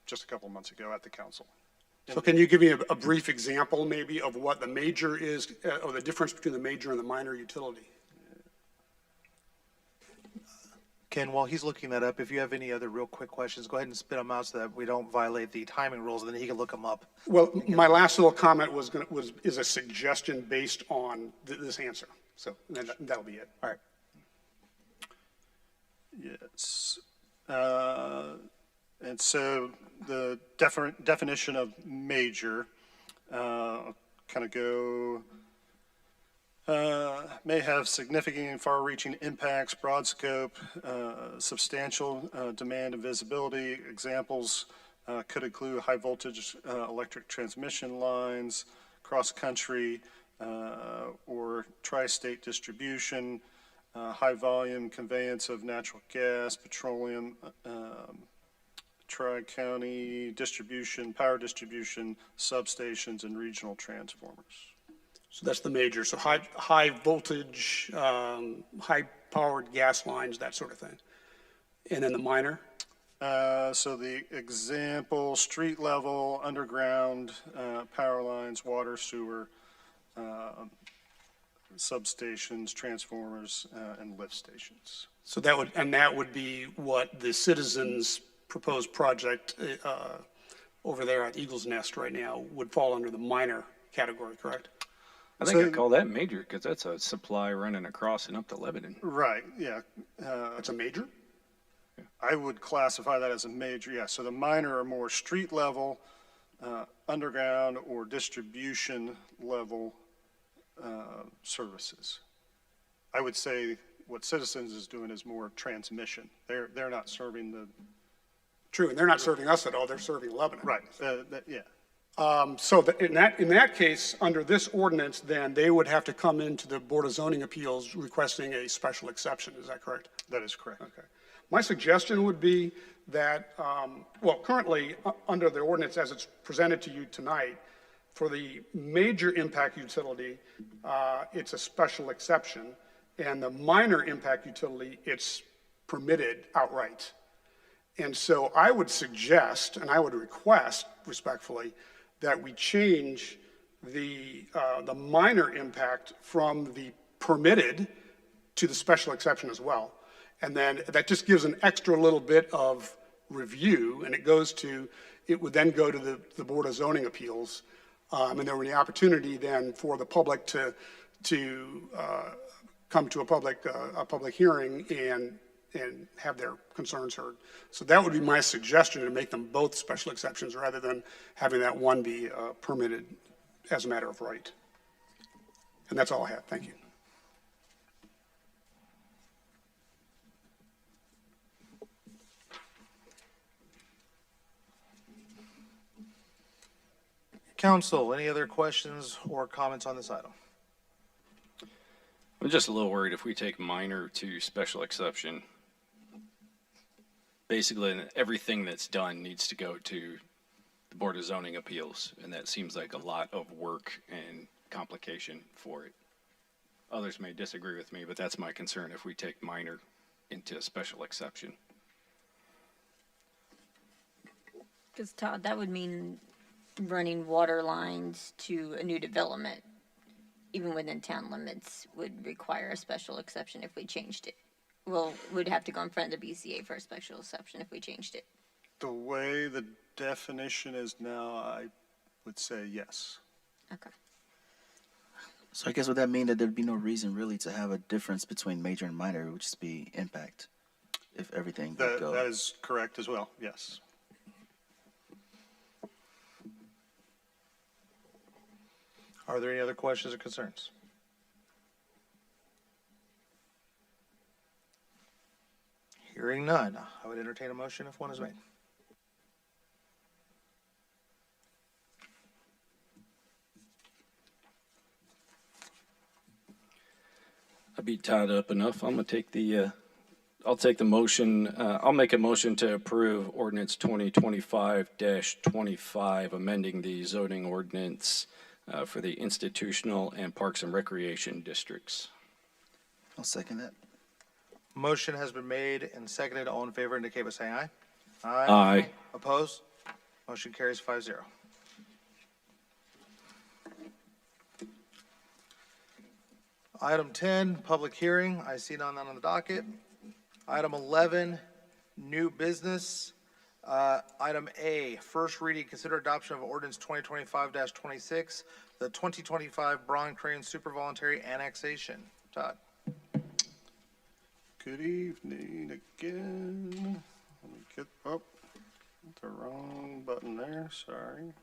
just a couple of months ago at the council. So can you give me a brief example maybe of what the major is, or the difference between the major and the minor utility? Ken, while he's looking that up, if you have any other real quick questions, go ahead and spit them out so that we don't violate the timing rules, and then he can look them up. Well, my last little comment is a suggestion based on this answer. So then that'll be it. All right. Yes. And so the definition of major, kind of go, may have significant and far-reaching impacts, broad scope, substantial demand and visibility. Examples could include high voltage electric transmission lines, cross-country or tri-state distribution, high volume conveyance of natural gas, petroleum, tri-county distribution, power distribution, substations, and regional transformers. So that's the major. So high voltage, high powered gas lines, that sort of thing. And then the minor? So the example, street level, underground, power lines, water, sewer, substations, transformers, and lift stations. So that would be what the citizens' proposed project over there at Eagles Nest right now would fall under the minor category, correct? I think I'd call that major because that's a supply running across and up to Lebanon. Right, yeah. That's a major? I would classify that as a major, yeah. So the minor are more street level, underground, or distribution level services. I would say what Citizens is doing is more transmission. They're not serving the. True, and they're not serving us at all. They're serving Lebanon. Right, yeah. So in that case, under this ordinance, then they would have to come into the Board of Zoning Appeals requesting a special exception. Is that correct? That is correct. Okay. My suggestion would be that, well, currently, under the ordinance as it's presented to you tonight, for the major impact utility, it's a special exception, and the minor impact utility, it's permitted outright. And so I would suggest, and I would request respectfully, that we change the minor impact from the permitted to the special exception as well. And then that just gives an extra little bit of review, and it would then go to the Board of Zoning Appeals. And there would be the opportunity then for the public to come to a public hearing and have their concerns heard. So that would be my suggestion, to make them both special exceptions rather than having that one be permitted as a matter of right. And that's all I have. Thank you. Council, any other questions or comments on this item? I'm just a little worried if we take minor to special exception. Basically, everything that's done needs to go to the Board of Zoning Appeals, and that seems like a lot of work and complication for it. Others may disagree with me, but that's my concern if we take minor into a special exception. Because Todd, that would mean running water lines to a new development, even within town limits, would require a special exception if we changed it. Well, we'd have to go in front of the BCA for a special exception if we changed it. The way the definition is now, I would say yes. Okay. So I guess would that mean that there'd be no reason really to have a difference between major and minor? It would just be impact if everything would go. That is correct as well, yes. Are there any other questions or concerns? Hearing none, I would entertain a motion if one is made. I beat Todd up enough. I'm gonna take I'll take the motion. I'll make a motion to approve ordinance 2025-25, amending the zoning ordinance for the institutional and parks and recreation districts. I'll second that. Motion has been made and seconded. All in favor indicate by saying aye. Aye. Opposed? Motion carries 5-0. Item 10, public hearing. I see none on the docket. Item 11, new business. Item A, first reading, consider adoption of ordinance 2025-26, the 2025 Braun Crane Super Voluntary Annexation. Todd. Good evening again. Let me get, oh, the wrong button there, sorry.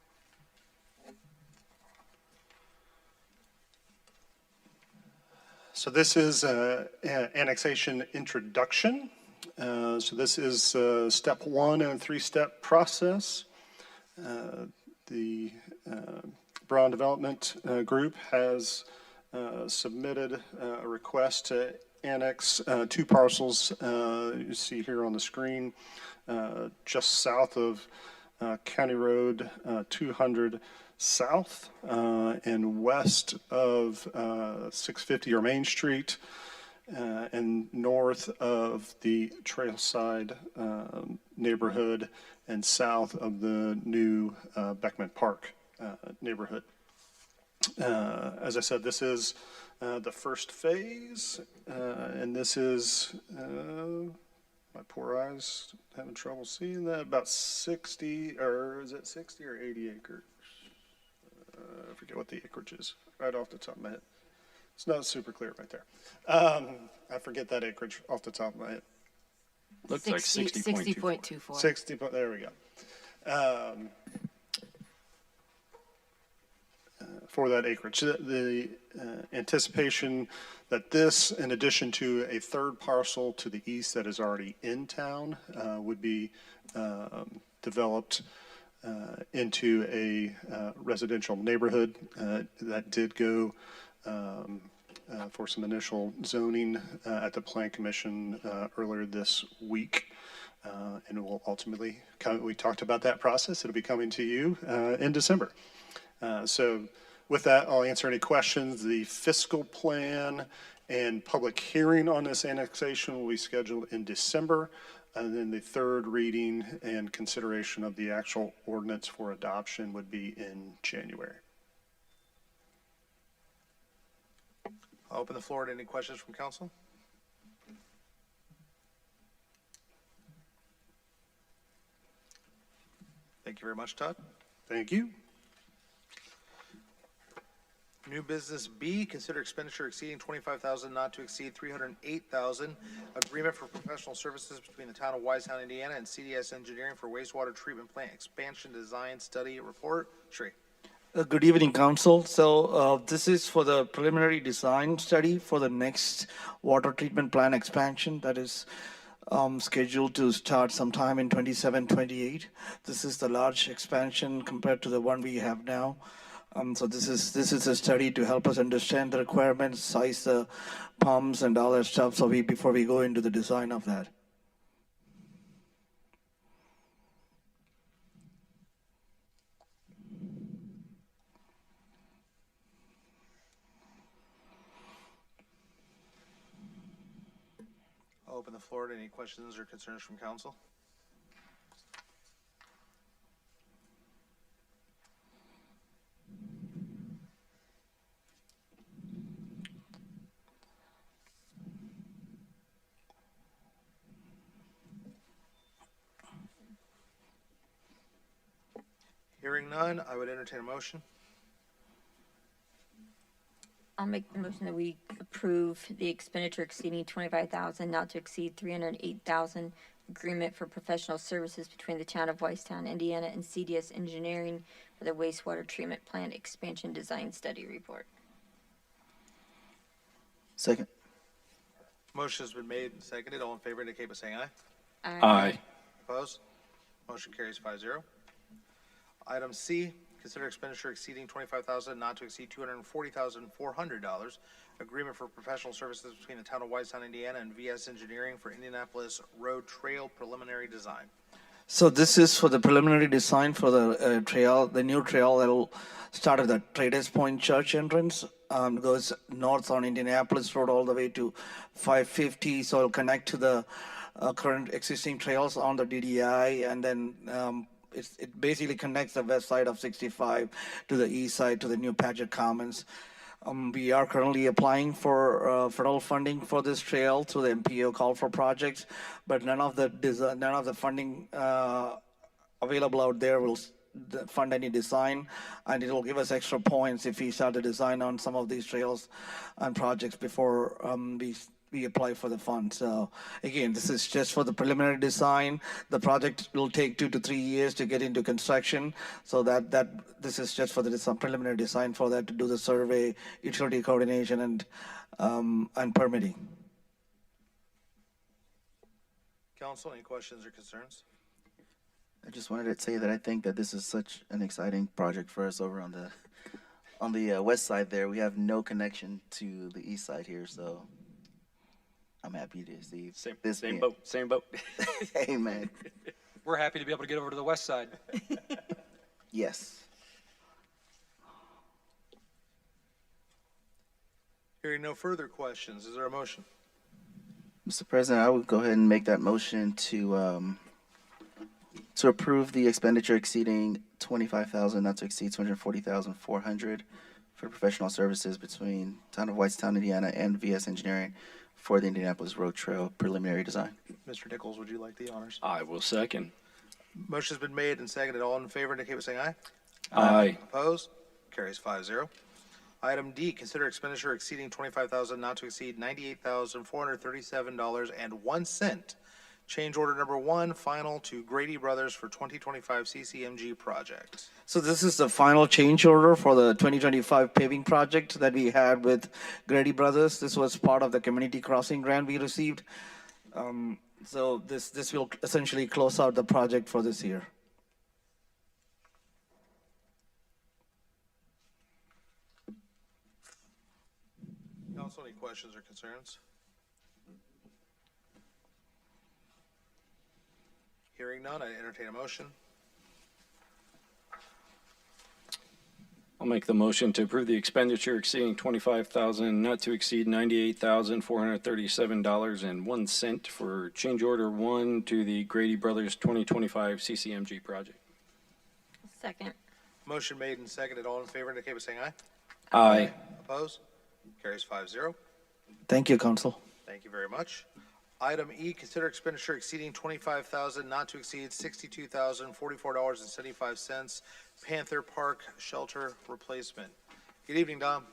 So this is annexation introduction. So this is step one in a three-step process. The Braun Development Group has submitted a request to annex two parcels you see here on the screen, just south of County Road 200 South and west of 650 or Main Street, and north of the Trailside neighborhood and south of the new Beckman Park neighborhood. As I said, this is the first phase, and this is, my poor eyes having trouble seeing that, about 60, or is it 60 or 80 acres? I forget what the acreage is, right off the top of my head. It's not super clear right there. I forget that acreage off the top of my head. Looks like 60.24. 60, there we go. For that acreage. The anticipation that this, in addition to a third parcel to the east that is already in town, would be developed into a residential neighborhood that did go for some initial zoning at the Plan Commission earlier this week. And it will ultimately come, we talked about that process. It'll be coming to you in December. So with that, I'll answer any questions. The fiscal plan and public hearing on this annexation will be scheduled in December. And then the third reading and consideration of the actual ordinance for adoption would be in January. I'll open the floor to any questions from council. Thank you very much, Todd. Thank you. New business B, consider expenditure exceeding $25,000 not to exceed $308,000. Agreement for professional services between the town of Wisetown, Indiana and CDS Engineering for wastewater treatment plant expansion design study report. Sri. Good evening, Council. So this is for the preliminary design study for the next water treatment plant expansion that is scheduled to start sometime in 27-28. This is the large expansion compared to the one we have now. So this is a study to help us understand the requirements, size the pumps and all that stuff. So before we go into the design of that. I'll open the floor to any questions or concerns from council. Hearing none, I would entertain a motion. I'll make the motion that we approve the expenditure exceeding $25,000 not to exceed $308,000 agreement for professional services between the town of Wisetown, Indiana and CDS Engineering for the wastewater treatment plant expansion design study report. Second. Motion has been made and seconded. All in favor indicate by saying aye. Aye. Opposed? Motion carries 5-0. Item C, consider expenditure exceeding $25,000 not to exceed $240,400. Agreement for professional services between the town of Wisetown, Indiana and VS Engineering for Indianapolis Road Trail preliminary design. So this is for the preliminary design for the trail, the new trail that will start at the Traders Point Church entrance. Goes north on Indianapolis Road all the way to 550. So it'll connect to the current existing trails on the DDI, and then it basically connects the west side of 65 to the east side to the new Paget Commons. We are currently applying for federal funding for this trail through the MPO call for projects, but none of the funding available out there will fund any design, and it will give us extra points if we start the design on some of these trails and projects before we apply for the fund. So again, this is just for the preliminary design. The project will take 2 to 3 years to get into construction. So that this is just for the preliminary design for that to do the survey, utility coordination, and permitting. Council, any questions or concerns? I just wanted to say that I think that this is such an exciting project for us over on the west side there. We have no connection to the east side here, so I'm happy to see this. Same boat. Amen. We're happy to be able to get over to the west side. Yes. Hearing no further questions, is there a motion? Mr. President, I would go ahead and make that motion to approve the expenditure exceeding $25,000, not to exceed $240,400 for professional services between Town of Whitestown, Indiana, and VS Engineering for the Indianapolis Road Trail preliminary design. Mr. Nichols, would you like the honors? I will second. Motion's been made and seconded. All in favor indicate by saying aye. Aye. Opposed? Carries 5-0. Item D, consider expenditure exceeding $25,000, not to exceed $98,437.01. Change order number 1, final to Grady Brothers for 2025 CCMG project. So this is the final change order for the 2025 paving project that we had with Grady Brothers. This was part of the community crossing grant we received. So this will essentially close out the project for this year. Council, any questions or concerns? Hearing none, I entertain a motion. I'll make the motion to approve the expenditure exceeding $25,000, not to exceed $98,437.01 for change order 1 to the Grady Brothers 2025 CCMG project. Second. Motion made and seconded. All in favor indicate by saying aye. Aye. Opposed? Carries 5-0. Thank you, Council. Thank you very much. Item E, consider expenditure exceeding $25,000, not to exceed $62,044.75, Panther Park Shelter Replacement. Good evening, Dom.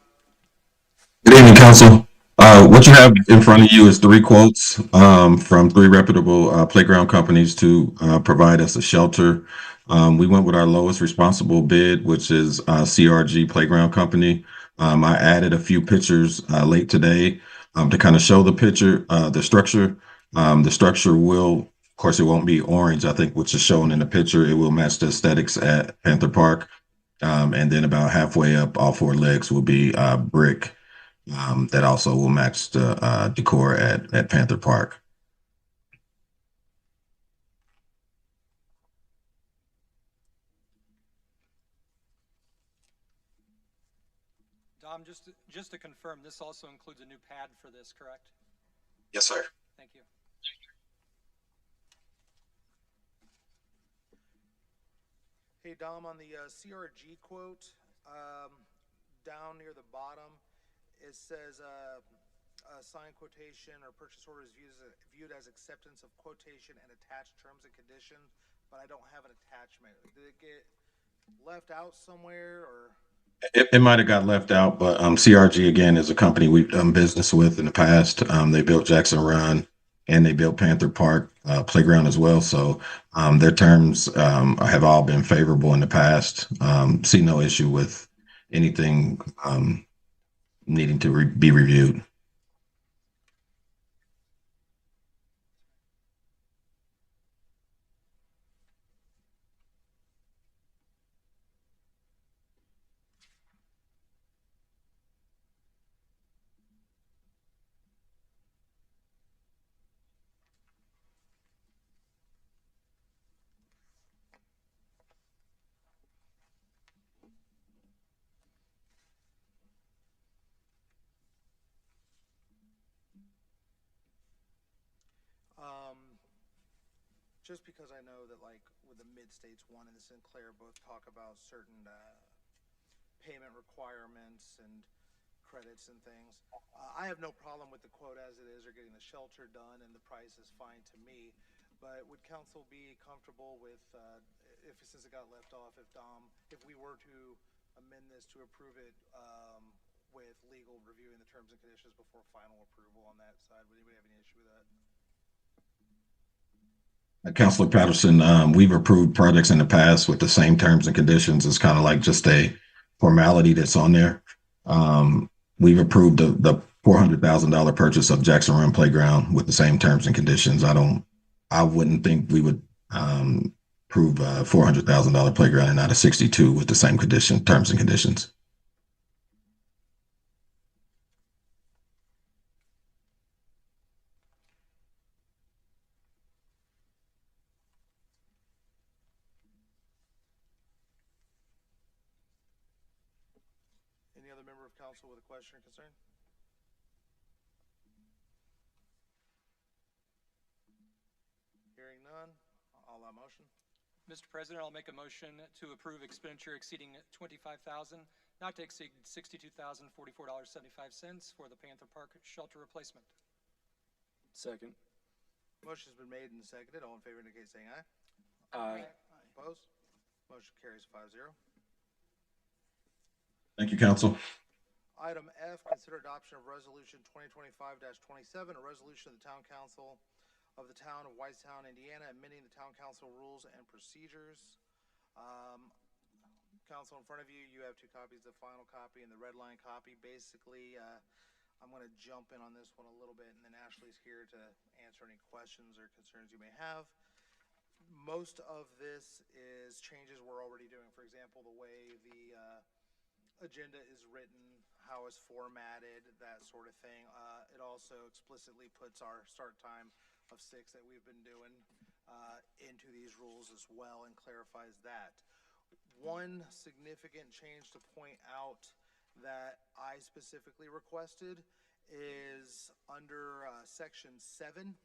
Good evening, Council. What you have in front of you is 3 quotes from 3 reputable playground companies to provide us a shelter. We went with our lowest responsible bid, which is CRG Playground Company. I added a few pictures late today to kind of show the picture, the structure. The structure will, of course, it won't be orange, I think, which is shown in the picture. It will match the aesthetics at Panther Park. And then about halfway up, all 4 legs will be brick. That also will match the decor at Panther Park. Dom, just to confirm, this also includes a new pad for this, correct? Yes, sir. Thank you. Hey, Dom, on the CRG quote, down near the bottom, it says signed quotation or purchase order is viewed as acceptance of quotation and attached terms and conditions, but I don't have an attachment. Did it get left out somewhere, or? It might have got left out, but CRG, again, is a company we've done business with in the past. They built Jackson Run, and they built Panther Park Playground as well. So their terms have all been favorable in the past. See no issue with anything needing to be reviewed. Just because I know that, like, with the Mid-States one in the Sinclair book talk about certain payment requirements and credits and things. I have no problem with the quote as it is or getting the shelter done, and the price is fine to me. But would council be comfortable with, since it got left off, if we were to amend this to approve it with legal reviewing the terms and conditions before final approval on that side? Would anybody have any issue with that? Councilor Patterson, we've approved projects in the past with the same terms and conditions. It's kind of like just a formality that's on there. We've approved the $400,000 purchase of Jackson Run Playground with the same terms and conditions. I wouldn't think we would approve a $400,000 playground and not a 62 with the same terms and conditions. Any other member of council with a question or concern? Hearing none, I'll allow motion. Mr. President, I'll make a motion to approve expenditure exceeding $25,000, not to exceed $62,044.75 for the Panther Park shelter replacement. Second. Motion's been made and seconded. All in favor indicate saying aye. Aye. Opposed? Motion carries 5-0. Thank you, council. Item F, consider adoption of resolution 2025-27, a resolution of the town council of the town of Whitestown, Indiana, amending the town council rules and procedures. Council, in front of you, you have two copies, the final copy and the red line copy. Basically, I'm going to jump in on this one a little bit, and then Ashley's here to answer any questions or concerns you may have. Most of this is changes we're already doing. For example, the way the agenda is written, how it's formatted, that sort of thing. It also explicitly puts our start time of 6 that we've been doing into these rules as well, and clarifies that. One significant change to point out that I specifically requested is under section 7,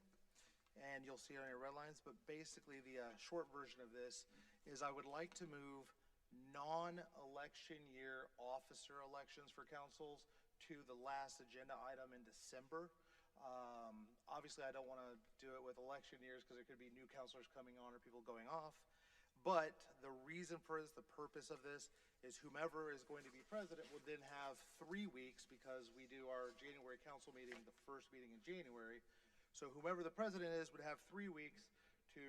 and you'll see it on your red lines, but basically the short version of this is I would like to move non-election year officer elections for councils to the last agenda item in December. Obviously, I don't want to do it with election years because there could be new councilors coming on or people going off. But the reason for this, the purpose of this, is whomever is going to be president would then have 3 weeks, because we do our January council meeting, the first meeting in January. So whomever the president is would have 3 weeks to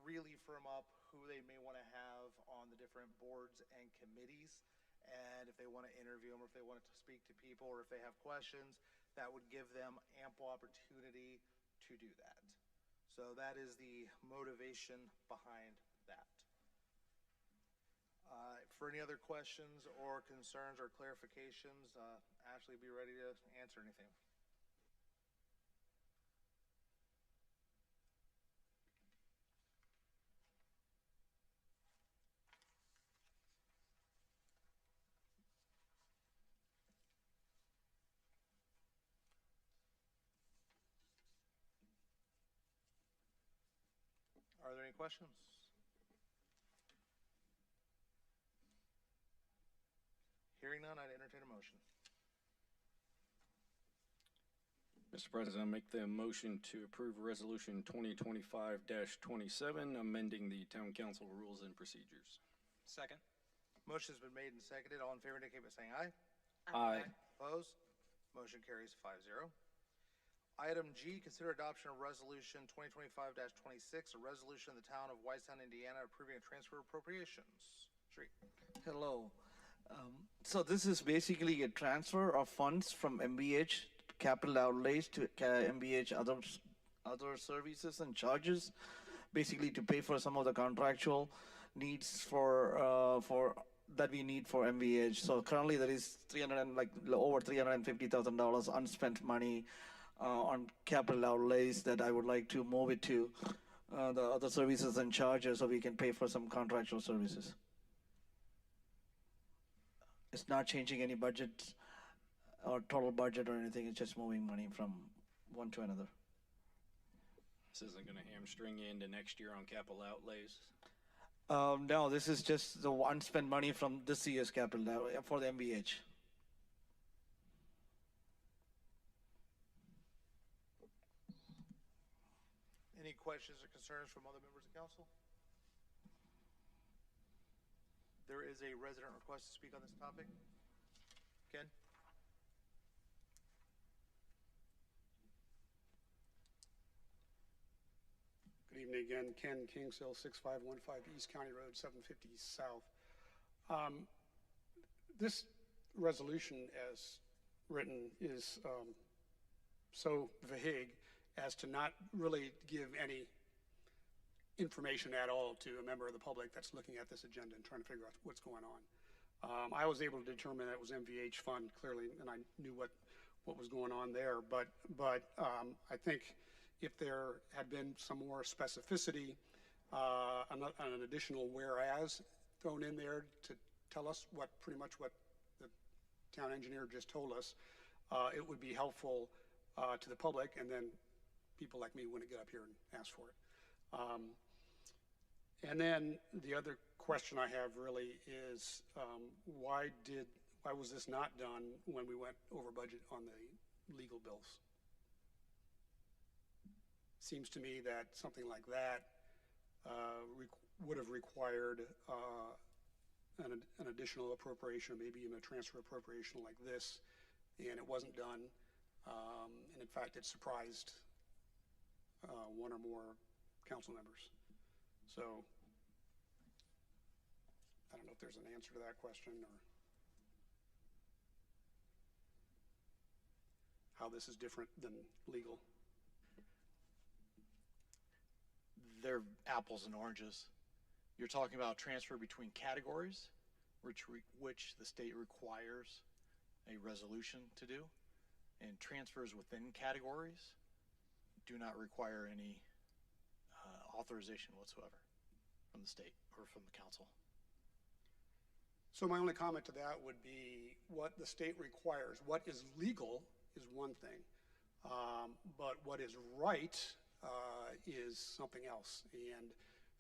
really firm up who they may want to have on the different boards and committees. And if they want to interview them, or if they want to speak to people, or if they have questions, that would give them ample opportunity to do that. So that is the motivation behind that. For any other questions or concerns or clarifications, Ashley, be ready to answer anything. Are there any questions? Hearing none, I'd entertain a motion. Mr. President, I make the motion to approve resolution 2025-27, amending the town council rules and procedures. Second. Motion's been made and seconded. All in favor indicate by saying aye. Aye. Opposed? Motion carries 5-0. Item G, consider adoption of resolution 2025-26, a resolution of the town of Whitestown, Indiana, approving a transfer appropriations. Sri. Hello. So this is basically a transfer of funds from MBH capital outlays to MBH other services and charges, basically to pay for some of the contractual needs for that we need for MBH. So currently there is over $350,000 unspent money on capital outlays that I would like to move it to the other services and charges so we can pay for some contractual services. It's not changing any budget or total budget or anything. It's just moving money from one to another. This isn't going to hamstring you into next year on capital outlays? No, this is just the unspent money from this year's capital for the MBH. Any questions or concerns from other members of council? There is a resident request to speak on this topic. Ken? Good evening again. Ken Kingshill, 6515 East County Road, 750 South. This resolution as written is so vague as to not really give any information at all to a member of the public that's looking at this agenda and trying to figure out what's going on. I was able to determine that it was MVH fund clearly, and I knew what was going on there. But I think if there had been some more specificity, an additional whereas thrown in there to tell us pretty much what the town engineer just told us, it would be helpful to the public, and then people like me wouldn't get up here and ask for it. And then the other question I have really is why was this not done when we went over budget on the legal bills? Seems to me that something like that would have required an additional appropriation, or maybe even a transfer appropriation like this, and it wasn't done. And in fact, it surprised one or more council members. So I don't know if there's an answer to that question or how this is different than legal. They're apples and oranges. You're talking about transfer between categories, which the state requires a resolution to do, and transfers within categories do not require any authorization whatsoever from the state or from the council. So my only comment to that would be what the state requires. What is legal is one thing, but what is right is something else. And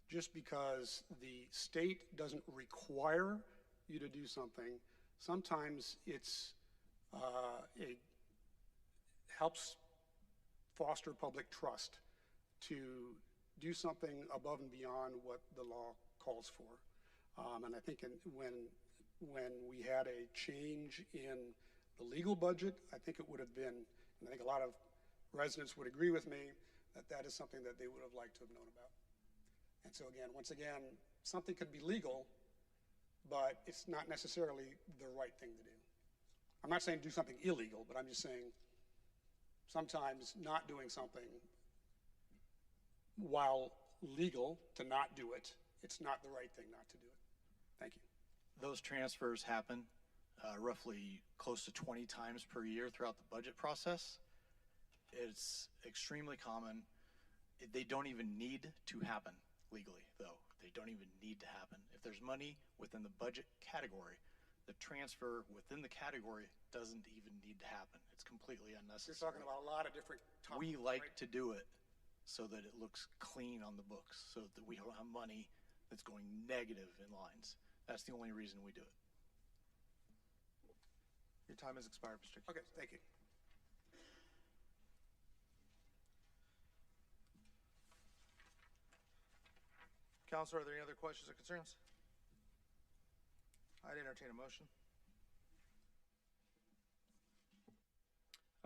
just because the state doesn't require you to do something, sometimes it helps foster public trust to do something above and beyond what the law calls for. And I think when we had a change in the legal budget, I think it would have been, and I think a lot of residents would agree with me, that is something that they would have liked to have known about. And so again, once again, something could be legal, but it's not necessarily the right thing to do. I'm not saying do something illegal, but I'm just saying sometimes not doing something while legal to not do it, it's not the right thing not to do it. Thank you. Those transfers happen roughly close to 20 times per year throughout the budget process. It's extremely common. They don't even need to happen legally, though. They don't even need to happen. If there's money within the budget category, the transfer within the category doesn't even need to happen. It's completely unnecessary. You're talking about a lot of different topics. We like to do it so that it looks clean on the books, so that we don't have money that's going negative in lines. That's the only reason we do it. Your time has expired, Mr. King. Okay, thank you. Counselor, are there any other questions or concerns? I'd entertain a motion.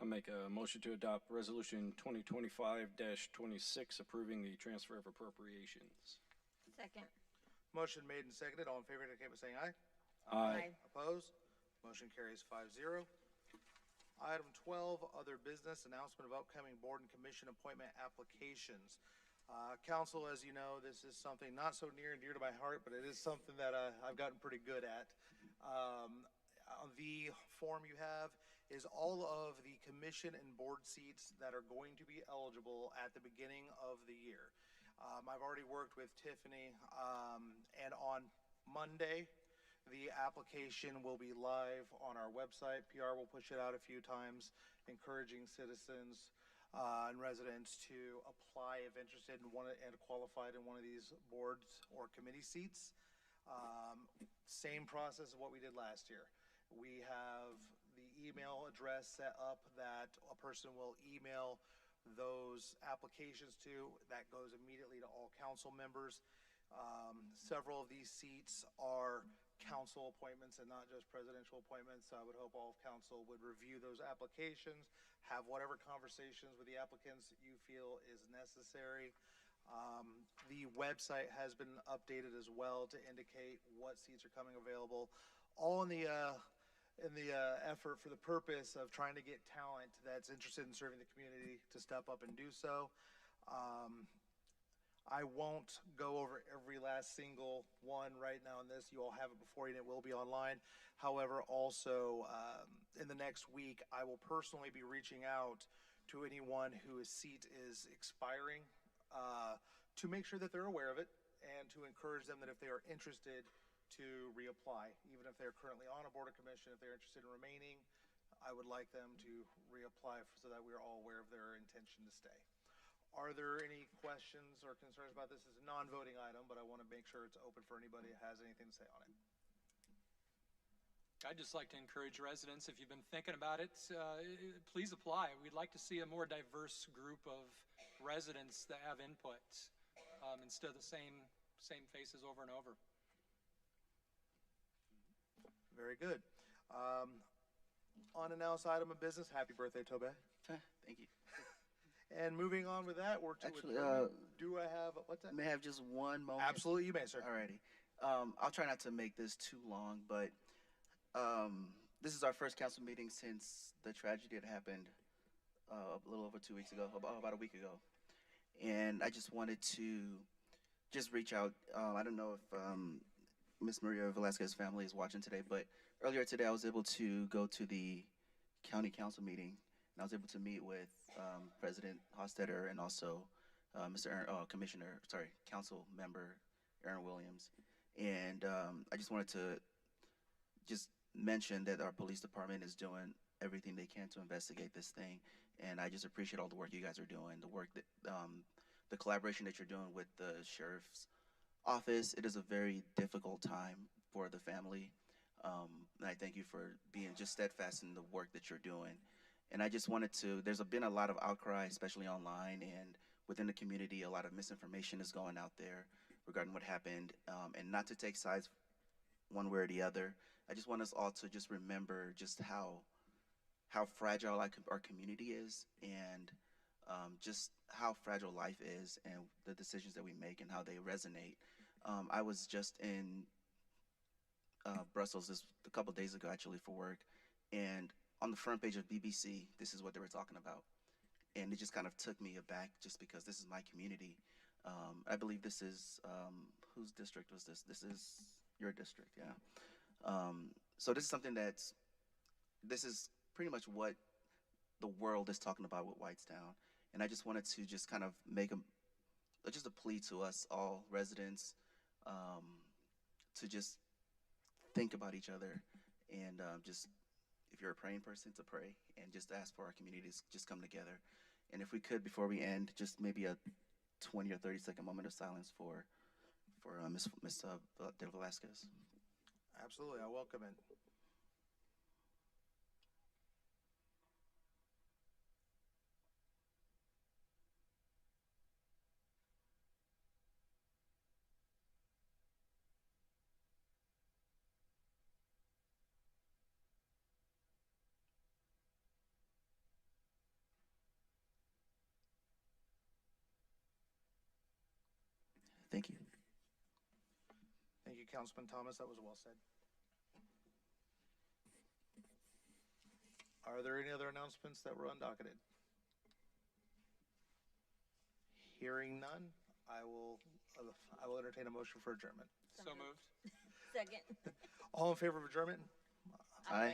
I'll make a motion to adopt Resolution 2025-26 approving the transfer of appropriations. Second. Motion made and seconded. All in favor indicate by saying aye. Aye. Opposed? Motion carries 5-0. Item 12, other business, announcement of upcoming board and commission appointment applications. Council, as you know, this is something not so near and dear to my heart, but it is something that I've gotten pretty good at. The form you have is all of the commission and board seats that are going to be eligible at the beginning of the year. I've already worked with Tiffany, and on Monday, the application will be live on our website. PR will push it out a few times, encouraging citizens and residents to apply if interested and qualified in one of these boards or committee seats. Same process of what we did last year. We have the email address set up that a person will email those applications to. That goes immediately to all council members. Several of these seats are council appointments and not just presidential appointments. So I would hope all of council would review those applications, have whatever conversations with the applicants that you feel is necessary. The website has been updated as well to indicate what seats are coming available, all in the effort for the purpose of trying to get talent that's interested in serving the community to step up and do so. I won't go over every last single one right now in this. You all have it before you, and it will be online. However, also in the next week, I will personally be reaching out to anyone whose seat is expiring to make sure that they're aware of it and to encourage them that if they are interested to reapply, even if they're currently on a board or commission, if they're interested in remaining, I would like them to reapply so that we are all aware of their intention to stay. Are there any questions or concerns about this? It's a non-voting item, but I want to make sure it's open for anybody who has anything to say on it. I'd just like to encourage residents, if you've been thinking about it, please apply. We'd like to see a more diverse group of residents that have input instead of the same faces over and over. Very good. Unannounced item of business. Happy birthday, Tobey. Thank you. And moving on with that, we're to Actually, do I have, what's that? May I have just one moment? Absolutely, you may, sir. Alrighty. I'll try not to make this too long, but this is our first council meeting since the tragedy that happened a little over 2 weeks ago, about a week ago. And I just wanted to just reach out. I don't know if Ms. Maria Velasquez's family is watching today, but earlier today I was able to go to the county council meeting, and I was able to meet with President Hostetter and also Council Member Aaron Williams. And I just wanted to just mention that our police department is doing everything they can to investigate this thing. And I just appreciate all the work you guys are doing, the work that, the collaboration that you're doing with the sheriff's office. It is a very difficult time for the family. And I thank you for being just steadfast in the work that you're doing. And I just wanted to, there's been a lot of outcry, especially online and within the community. A lot of misinformation is going out there regarding what happened, and not to take sides one way or the other. I just want us all to just remember just how fragile our community is, and just how fragile life is, and the decisions that we make and how they resonate. I was just in Brussels a couple days ago, actually, for work, and on the front page of BBC, this is what they were talking about. And it just kind of took me aback, just because this is my community. I believe this is, whose district was this? This is your district, yeah. So this is something this is pretty much what the world is talking about with Whitestown. And I just wanted to just kind of make just a plea to us all residents to just think about each other, and just, if you're a praying person, to pray and just ask for our communities just come together. And if we could, before we end, just maybe a 20 or 30-second moment of silence for Ms. De Velasquez. Absolutely, I welcome it. Thank you. Thank you, Councilman Thomas. That was well said. Are there any other announcements that were undocketed? Hearing none, I will entertain a motion for adjournment. So moved. Second. All in favor of adjournment? Aye.